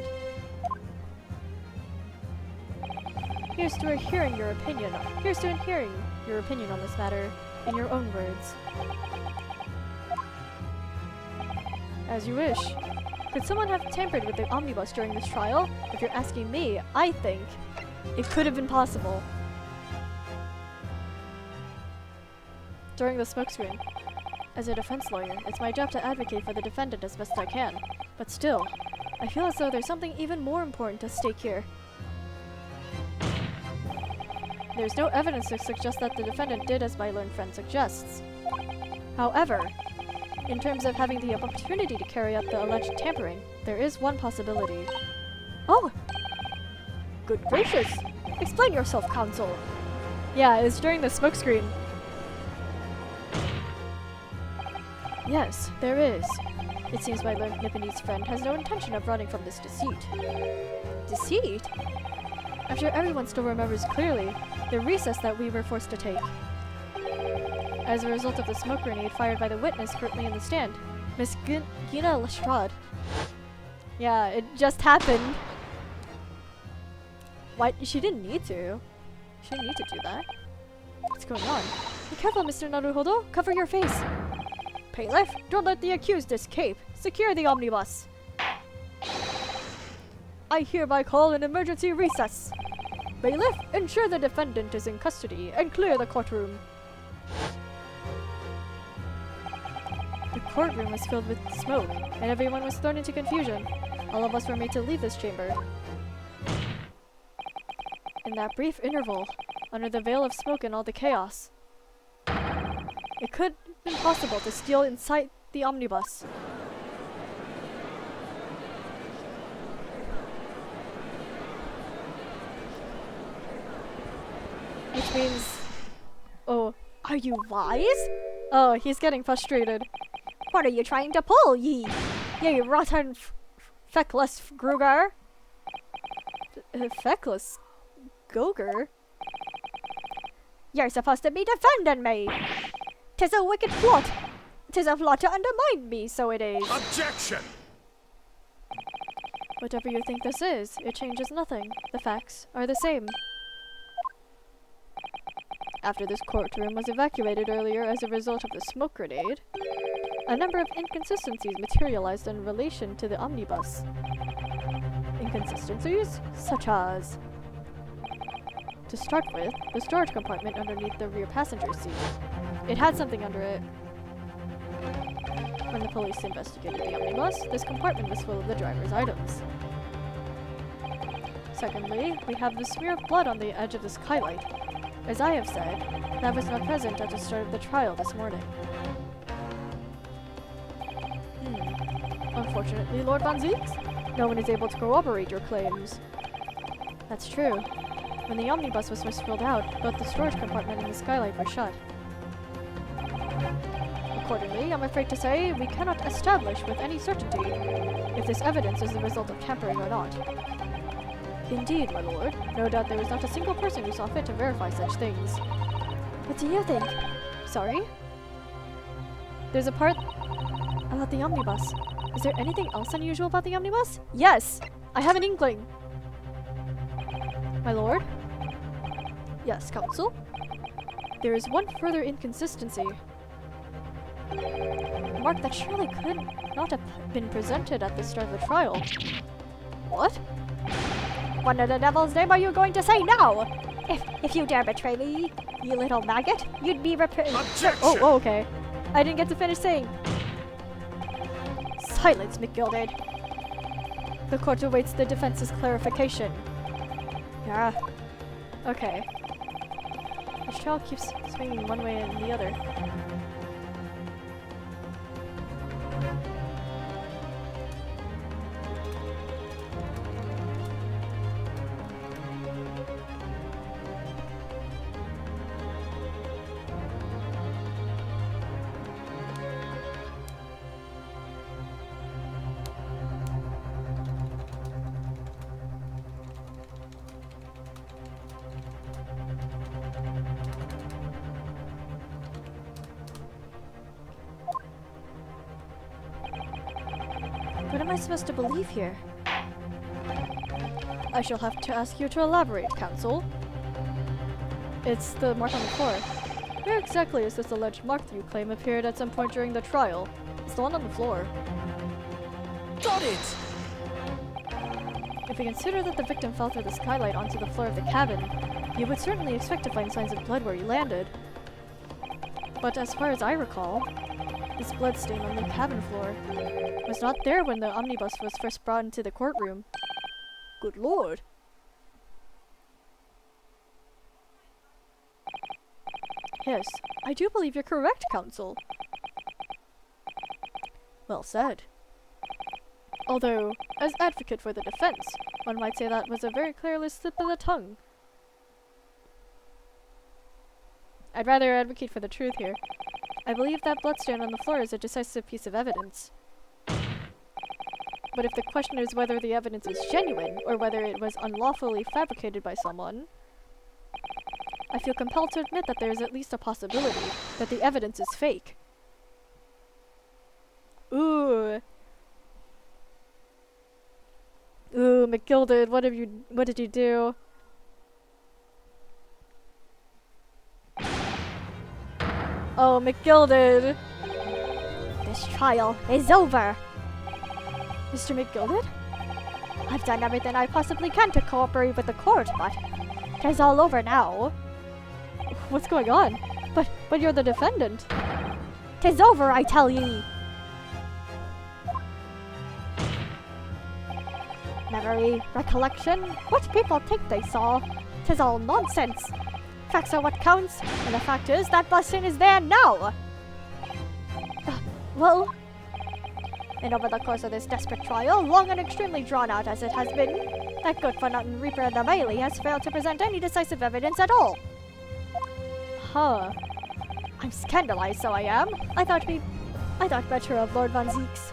Here's to hearing your opinion on this matter in your own words. As you wish. Could someone have tampered with the omnibus during this trial? If you're asking me, I think it could have been possible. During the smokescreen. As a defense lawyer, it's my job to advocate for the defendant as best I can. But still, I feel as though there's something even more important at stake here. There's no evidence to suggest that the defendant did as my learned friend suggests. However, in terms of having the opportunity to carry out the alleged tampering, there is one possibility. Oh! Good gracious! Explain yourself, Counsel! Yeah, it's during the smokescreen. Yes, there is. It seems my learned Nipponese friend has no intention of running from this deceit. Deceit? I'm sure everyone still remembers clearly the recess that we were forced to take. As a result of the smoke grenade fired by the witness currently in the stand, Miss Gina Lestrade. Yeah, it just happened. Why? She didn't need to. She didn't need to do that. What's going on? Be careful, Mr. Naruhodo. Cover your face. Bailiff, don't let the accused escape. Secure the omnibus. I hereby call an emergency recess. Bailiff, ensure the defendant is in custody and clear the courtroom. The courtroom was filled with smoke, and everyone was thrown into confusion. All of us were made to leave this chamber. In that brief interval, under the veil of smoke and all the chaos, it could have been possible to steal inside the omnibus. Which means... Oh, are you wise? Oh, he's getting frustrated. What are you trying to pull, ye rotten feckless Gruger? Feckless Goger? You're supposed to be defending me! 'Tis a wicked plot! 'Tis a plot to undermine me, so it is! Objection! Whatever you think this is, it changes nothing. The facts are the same. After this courtroom was evacuated earlier as a result of the smoke grenade, a number of inconsistencies materialized in relation to the omnibus. Inconsistencies such as... To start with, the storage compartment underneath the rear passenger seat. It had something under it. When the police investigated the omnibus, this compartment was full of the driver's items. Secondly, we have the smear of blood on the edge of the skylight. As I have said, that was not present at the start of the trial this morning. Unfortunately, Lord Van Zieks, no one is able to corroborate your claims. That's true. When the omnibus was first filled out, both the storage compartment and the skylight were shut. Accordingly, I'm afraid to say, we cannot establish with any certainty if this evidence is the result of tampering or not. Indeed, my lord. No doubt there was not a single person who saw fit to verify such things. What do you think? Sorry? There's a part about the omnibus. Is there anything else unusual about the omnibus? Yes! I have an inkling! My lord? Yes, counsel? There is one further inconsistency. A mark that surely could not have been presented at the start of the trial. What? What in the devil's name are you going to say now? If you dare betray me, you little maggot, you'd be Oh, okay. I didn't get to finish saying. Silence, McGilded. The court awaits the defense's clarification. Yeah. Okay. This trial keeps swinging one way and the other. am I supposed to believe here? I shall have to ask you to elaborate, Counsel. It's the mark on the floor. Where exactly is this alleged mark that you claim appeared at some point during the trial? It's the one on the floor. Got it! If we consider that the victim fell through the skylight onto the floor of the cabin, you would certainly expect to find signs of blood where you landed. But as far as I recall, this blood stain on the cabin floor was not there when the omnibus was first brought into the courtroom. Good lord. Yes, I do believe you're correct, Counsel. Well said. Although, as advocate for the defense, one might say that was a very careless slip of the tongue. I'd rather advocate for the truth here. I believe that bloodstain on the floor is a decisive piece of evidence. But if the question is whether the evidence is genuine, or whether it was unlawfully fabricated by someone, I feel compelled to admit that there is at least a possibility that the evidence is fake. Ooh. Ooh, McGilded, what did you do? Oh, McGilded! This trial is over. Mr. McGilded? I've done everything I possibly can to cooperate with the court, but it's all over now. What's going on? But you're the defendant. 'Tis over, I tell ye. Memory, recollection, what people think they saw. 'Tis all nonsense. Facts are what counts, and the fact is that bloodstain is there now. Well, And over the course of this desperate trial, long and extremely drawn out as it has been, that good-for-nothing Reaper of the Bailey has failed to present any decisive evidence at all. huh. I'm scandalized, so I am. I thought better of Lord Van Zeeks.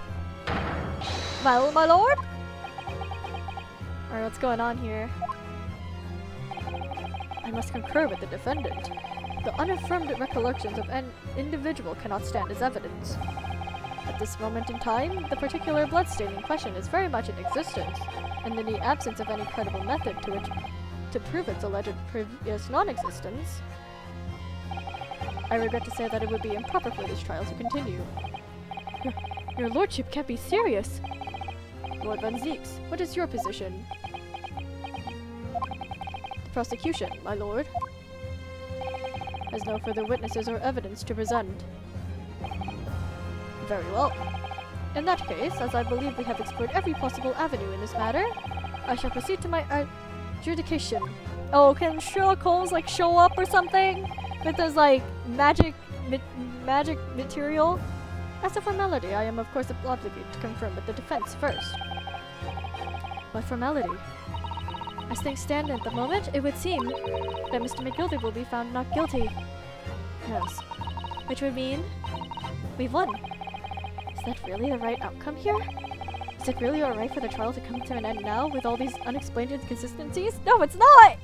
Well, my lord? Alright, what's going on here? I must concur with the defendant. The unaffirmed recollections of an individual cannot stand as evidence. At this moment in time, the particular bloodstain in question is very much in existence, and in the absence of any credible method to prove its alleged previous non-existence, I regret to say that it would be improper for this trial to continue. Your lordship can't be serious! Lord Van Zeeks, what is your position? The prosecution, my lord, has no further witnesses or evidence to present. Very well. In that case, as I believe we have explored every possible avenue in this matter, I shall proceed to my adjudication. Oh, can Sherlock Holmes, like, show up or something? With his, like, magic material? As a formality, I am of course obligated to confirm with the defense first. What formality? As things stand at the moment, it would seem that Mr. McGilded will be found not guilty. Yes. Which would mean we've won. Is that really the right outcome here? Is it really alright for the trial to come to an end now with all these unexplained inconsistencies? No, it's not!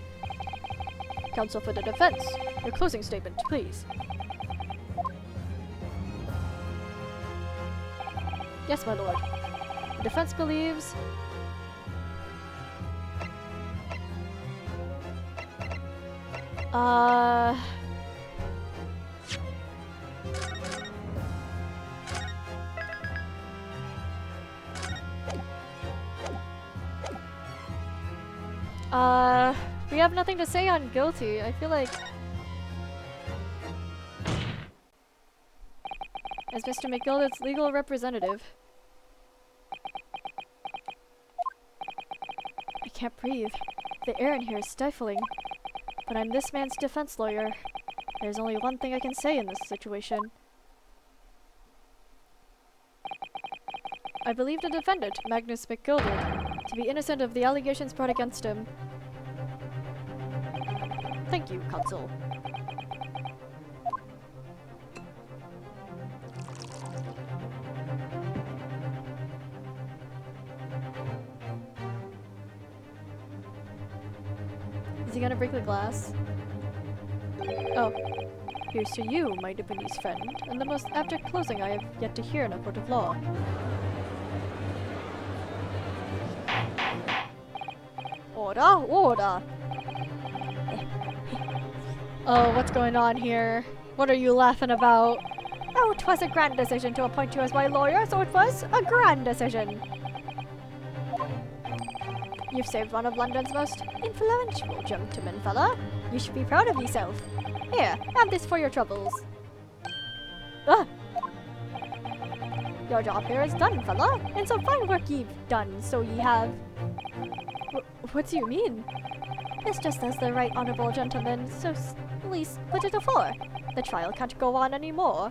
Counsel for the defense, your closing statement, please. Yes, my lord. The defense believes... we have nothing to say on guilty. I feel like... As Mr. McGilded's legal representative, I can't breathe. The air in here is stifling. But I'm this man's defense lawyer. There's only one thing I can say in this situation. I believe the defendant, Magnus McGilded, to be innocent of the allegations brought against him. Thank you, counsel. Is he gonna break the glass? Oh. Here's to you, my Japanese friend, and the most abject closing I have yet to hear in a court of law. Order, order. Oh, what's going on here? What are you laughing about? Oh, 'twas a grand decision to appoint you as my lawyer, so it was a grand decision. You've saved one of London's most influential gentlemen, fella. You should be proud of yourself. Here, have this for your troubles. Ah! Your job here is done, fella, and some fine work you've done, so ye have. What do you mean? It's just as the right honourable gentleman, so at least put it afore. The trial can't go on any more.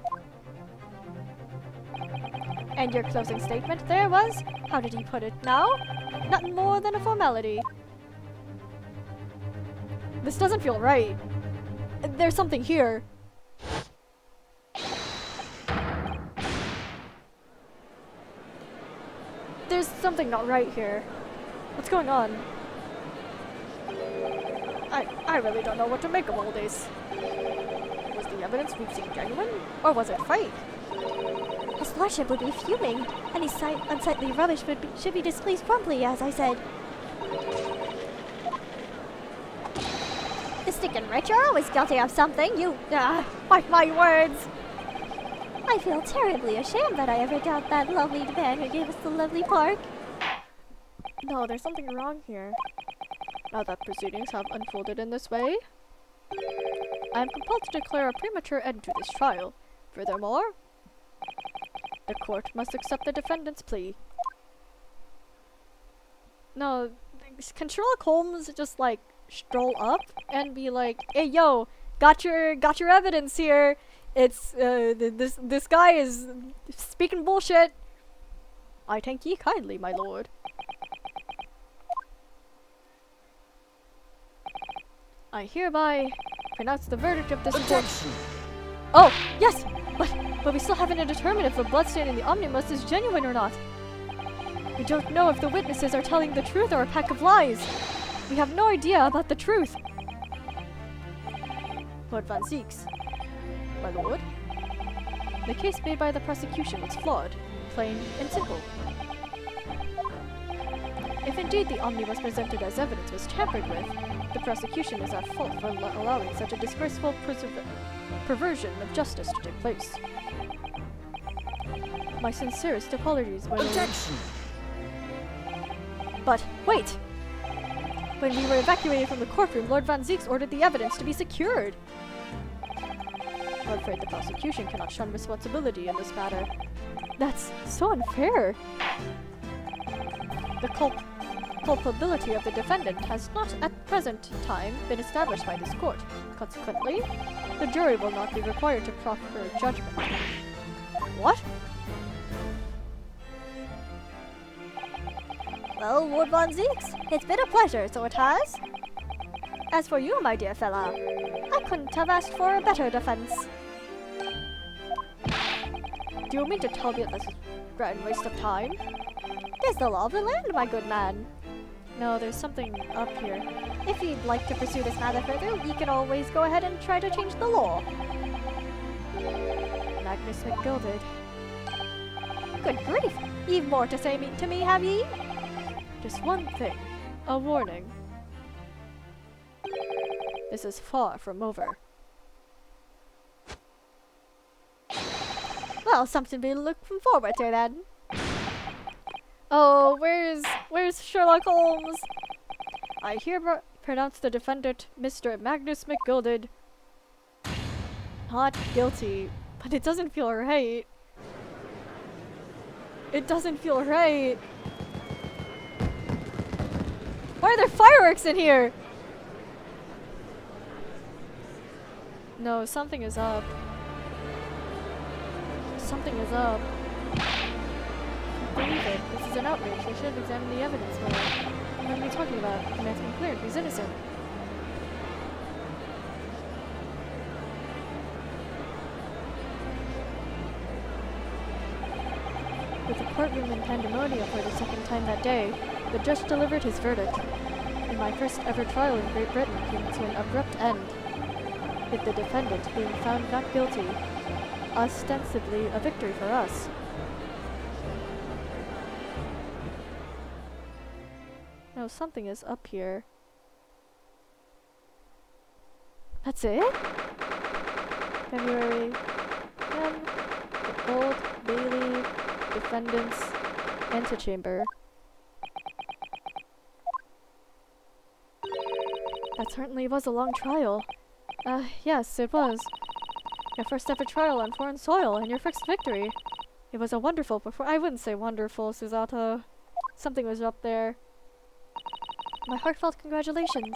And your closing statement there was, how did he put it now? Nothing more than a formality. This doesn't feel right. There's something here. There's something not right here. What's going on? I really don't know what to make of all this. Was the evidence we've seen genuine? Or was it fake? His lordship would be fuming. Any unsightly rubbish should be displeased promptly, as I said. The stickin' rich are always guilty of something. You, mark my words. I feel terribly ashamed that I ever doubt that lovely man who gave us the lovely park. No, there's something wrong here. Now that proceedings have unfolded in this way, I am compelled to declare a premature end to this trial. Furthermore, the court must accept the defendant's plea. No, can Sherlock Holmes just like stroll up and be like, "Hey, yo, got your evidence here. It's this guy is speaking bullshit. I thank ye kindly, my lord." I hereby pronounce the verdict of this court. Objection! Oh, yes! But we still haven't determined if the bloodstain in the omnibus is genuine or not. We don't know if the witnesses are telling the truth or a pack of lies. We have no idea about the truth. Lord Van Zieks. My lord? The case made by the prosecution is flawed, plain and simple. If indeed the omnibus presented as evidence was tampered with, the prosecution is at fault for allowing such a disgraceful perversion of justice to take place. My sincerest apologies, my lord. Objection! But wait! When we were evacuated from the courtroom, Lord Van Zieks ordered the evidence to be secured. I'm afraid the prosecution cannot shun responsibility in this matter. That's so unfair. The culpability of the defendant has not at present time been established by this court. Consequently, the jury will not be required to proffer judgment. What? Well, Lord Van Zieks, it's been a pleasure, so it has. As for you, my dear fella, I couldn't have asked for a better defense. Do you mean to tell me that this is a grand waste of time? Tis the law of the land, my good man. No, there's something up here. If you'd like to pursue this matter further, you can always go ahead and try to change the law. Magnus McGilded. Good grief! You've more to say to me, have ye? Just one thing. A warning. This is far from over. Well, something to be looking forward to then. Oh, where's Sherlock Holmes? I hereby pronounce the defendant, Mr. Magnus McGilded, not guilty. But it doesn't feel right. It doesn't feel right. Why are there fireworks in here? No, something is up. Something is up. I can't believe it. This is an outrage. They should have examined the evidence more. What are you talking about? The man's been cleared. He's innocent. With the courtroom in pandemonium for the second time that day, the judge delivered his verdict. And my first ever trial in Great Britain came to an abrupt end, with the defendant being found not guilty, ostensibly a victory for us. No, know something is up here. That's it? February 10, the Old Bailey Defendant's Antechamber. That certainly was a long trial. Yes, it was. Your first ever trial on foreign soil, and your first victory. It was a wonderful I wouldn't say wonderful, Susato. Something was up there. My heartfelt congratulations.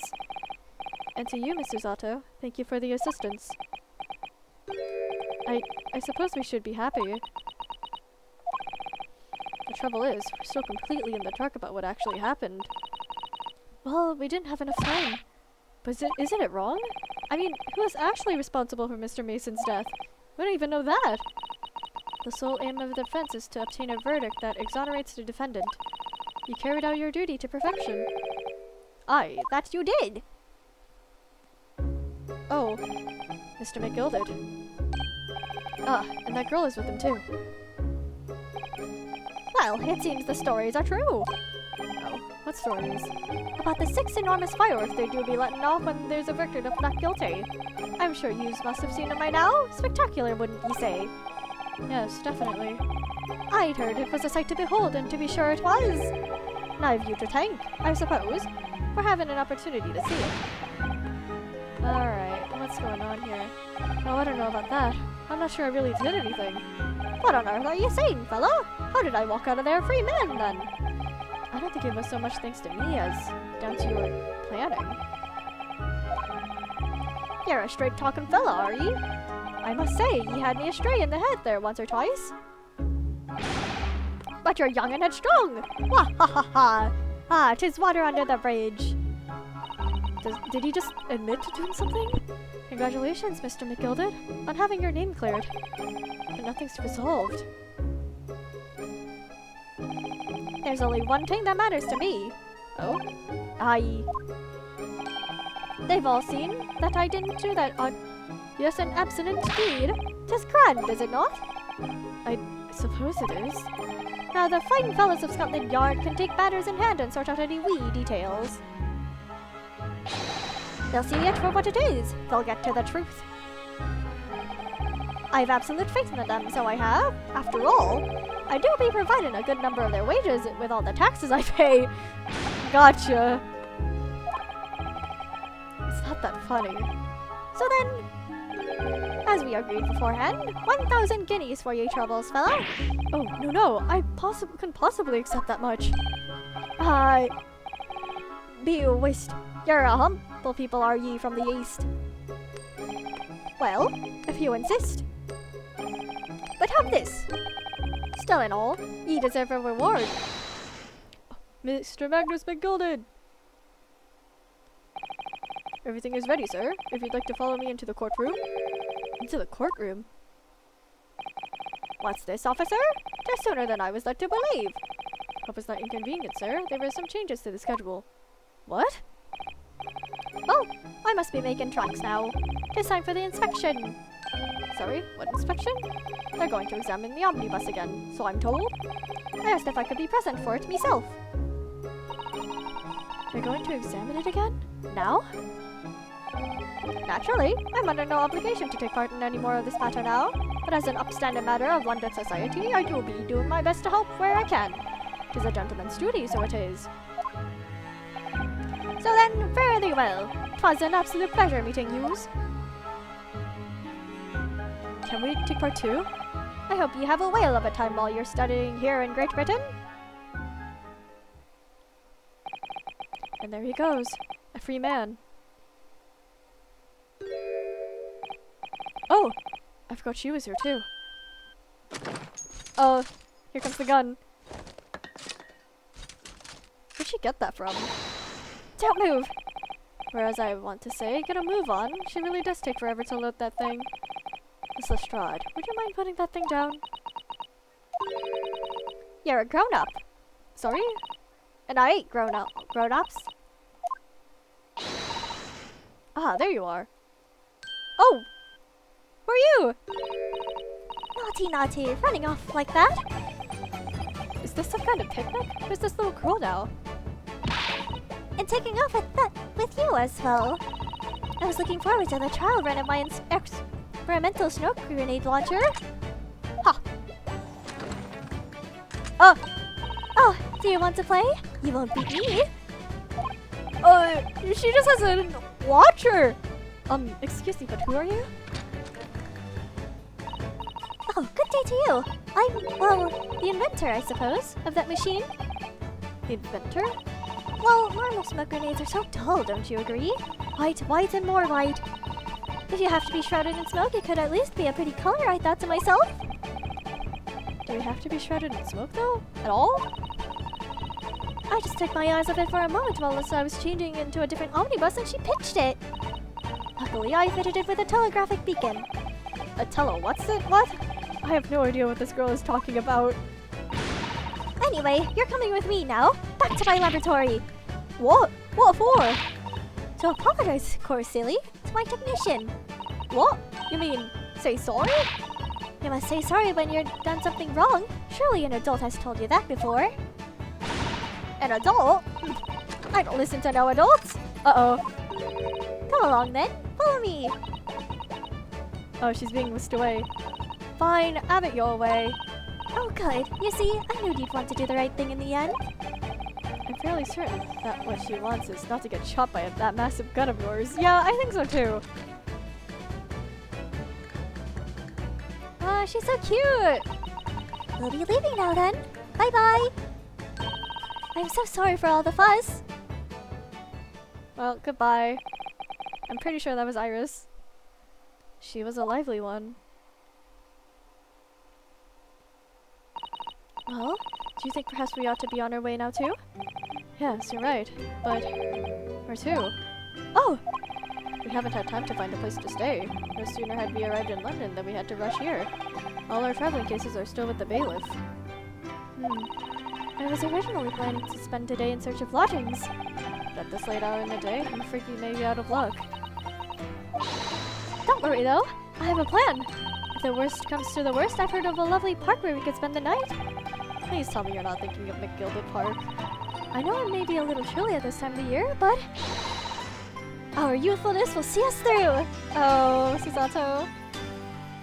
And to you, Miss Susato, thank you for the assistance. I suppose we should be happy. The trouble is, we're still completely in the dark about what actually happened. Well, we didn't have enough time. But isn't it wrong? I mean, who is actually responsible for Mr. Mason's death? We don't even know that. The sole aim of the defense is to obtain a verdict that exonerates the defendant. You carried out your duty to perfection. Aye, that you did. Oh, Mr. McGill did. Ah, and that girl is with him too. Well, it seems the stories are true. Oh, what stories? About the 6 enormous fireworks they do be letting off when there's a verdict of not guilty. I'm sure yous must have seen them by now. Spectacular, wouldn't ye say? Yes, definitely. I'd heard it was a sight to behold, and to be sure it was. And I've you to thank, I suppose, for having an opportunity to see it. Alright, what's going on here? Oh, I don't know about that. I'm not sure I really did anything. What on earth are you saying, fella? How did I walk out of there a free man, then? I don't think it was so much thanks to me as down to your planning. You're a straight-talking fella, are ye? I must say, ye had me astray in the head there once or twice. But you're young and headstrong! Wah ha ha ha! Ah, 'tis water under the bridge. Did he just admit to doing something? Congratulations, Mr. McGilded, on having your name cleared. But nothing's resolved. There's only one thing that matters to me. Oh? Aye. They've all seen that I didn't do that yes, an abstinent deed. 'Tis grand, is it not? I suppose it is. Now the fine fellows of Scotland Yard can take matters in hand and sort out any wee details. They'll see it for what it is. They'll get to the truth. I've absolute faith in them, so I have. After all, I do be providing a good number of their wages with all the taxes I pay. Gotcha. It's not that funny. So then, as we agreed beforehand, 1,000 guineas for your troubles, fella. Oh, no, I couldn't possibly accept that much. Be wished. You're a humble people, are ye, from the east? Well, if you insist. But have this. Still in all, ye deserve a reward. Mr. Magnus McGilded! Everything is ready, sir. If you'd like to follow me into the courtroom. Into the courtroom? What's this, officer? 'Tis sooner than I was led to believe. Hope it's not inconvenient, sir. There were some changes to the schedule. What? Well, I must be making tracks now. 'Tis time for the inspection. Sorry, what inspection? They're going to examine the omnibus again, so I'm told. I asked if I could be present for it myself. They're going to examine it again? Now? Naturally, I'm under no obligation to take part in any more of this matter now, but as an upstanding matter of London society, I do be doing my best to help where I can. 'Tis a gentleman's duty, so it is. So then, fare thee well. 'Twas an absolute pleasure meeting yous. Can we take part too? I hope you have a whale of a time while you're studying here in Great Britain. And there he goes, a free man. Oh, I forgot she was here too. Oh, here comes the gun. Where'd she get that from? Don't move. Whereas I want to say, get a move on. She really does take forever to load that thing. Miss Lestrade, would you mind putting that thing down? You're a grown-up. Sorry? And I ain't grown-ups. Ah, there you are. Oh! Who are you? Naughty, naughty, running off like that. Is this some kind of picnic? Who's this little girl now? and taking off with you as well. I was looking forward to the trial run of my experimental snow grenade launcher. Ha! Oh, do you want to play? You won't beat me. She just has a launcher! Excuse me, but who are you? Oh, good day to you. I'm, well, the inventor, I suppose, of that machine. The inventor? Well, normal smoke grenades are so dull, don't you agree? White, white, and more white. If you have to be shrouded in smoke, it could at least be a pretty color, I thought to myself. Do we have to be shrouded in smoke, though? At all? I just took my eyes off it for a moment while I was changing into a different omnibus and she pitched it. Luckily, I fitted it with a telegraphic beacon. What's it? What? I have no idea what this girl is talking about. Anyway, you're coming with me now. Back to my laboratory. What? What for? To apologize, of course, silly. To my technician. What? You mean, say sorry? You must say sorry when you've done something wrong. Surely an adult has told you that before. An adult? I don't listen to no adults. Uh-oh. Come along then. Follow me. Oh, she's being whisked away. Fine, have it your way. Oh, good. You see, I knew you'd want to do the right thing in the end. I'm fairly certain that what she wants is not to get shot by that massive gun of yours. Yeah, I think so too. Oh, she's so cute. We'll be leaving now then. Bye-bye. I'm so sorry for all the fuss. Well, goodbye. I'm pretty sure that was Iris. She was a lively one. Well, do you think perhaps we ought to be on our way now too? Yes, you're right. But where to? Oh! We haven't had time to find a place to stay. No sooner had we arrived in London than we had to rush here. All our traveling cases are still with the bailiff. I was originally planning to spend today in search of lodgings. At this late hour in the day, I'm afraid we may be out of luck. Don't worry though, I have a plan! If the worst comes to the worst, I've heard of a lovely park where we could spend the night. Please tell me you're not thinking of McGilded Park. I know it may be a little chilly at this time of the year, but our youthfulness will see us through. Oh, Susato.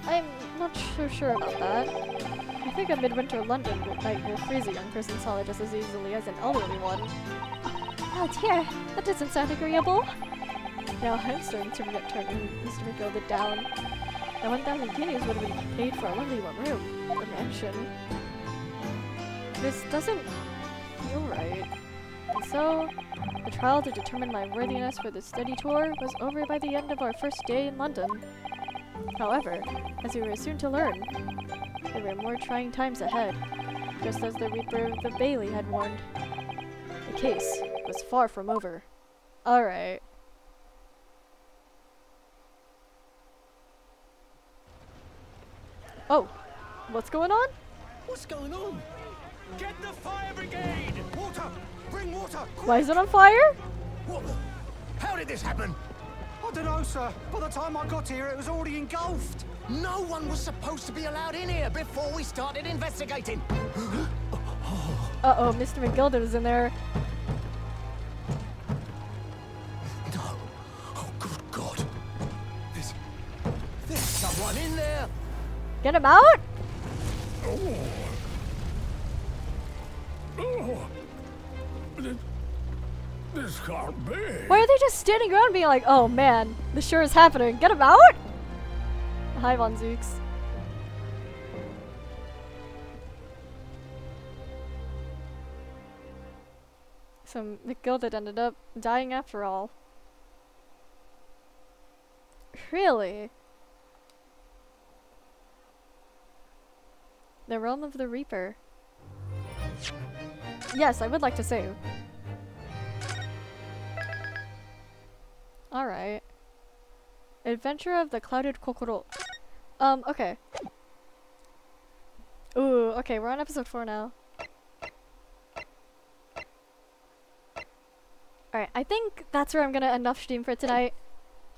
I'm not so sure about that. I think a midwinter London night will freeze a young person's solid just as easily as an elderly one. Oh dear, that doesn't sound agreeable. Now I'm starting to turn Mr. McGilded down. Now 1,000 guineas would have been paid for a lovely one room, or mansion. This doesn't feel right. And so, the trial to determine my worthiness for the study tour was over by the end of our first day in London. However, as we were soon to learn, there were more trying times ahead, just as the Reaper of the Bailey had warned. The case was far from over. Alright. Oh, what's going on? What's going on? Get the fire brigade! Water! Bring water! Quick! Why is it on fire? What the? How did this happen? I don't know, sir. By the time I got here, it was already engulfed. No one was supposed to be allowed in here before we started investigating. Uh-oh, Mr. McGilded is in there. No. Oh, good God. There's someone in there. Get him out! This can't be. Why are they just standing around being like, oh man, this sure is happening. Get him out! Hi, Von Zooks. So McGilded ended up dying after all. Really? The realm of the Reaper. Yes, I would like to save. Alright. Adventure of the Clouded Kokoro. Okay. Ooh, okay, we're on episode 4 now. Alright, I think that's where I'm gonna end off stream for tonight.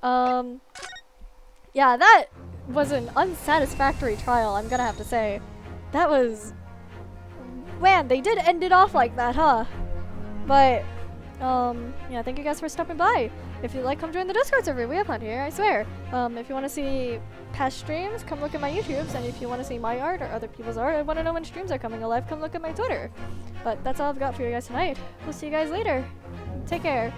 Yeah, that was an unsatisfactory trial, I'm gonna have to say. That was... Man, they did end it off like that, huh? But Yeah, thank you guys for stopping by. If you like, come join the Discord server. We have fun here, I swear. If you want to see past streams, come look at my YouTubes. And if you want to see my art or other people's art, I want to know when streams are coming alive, come look at my Twitter. But that's all I've got for you guys tonight. We'll see you guys later. Take care.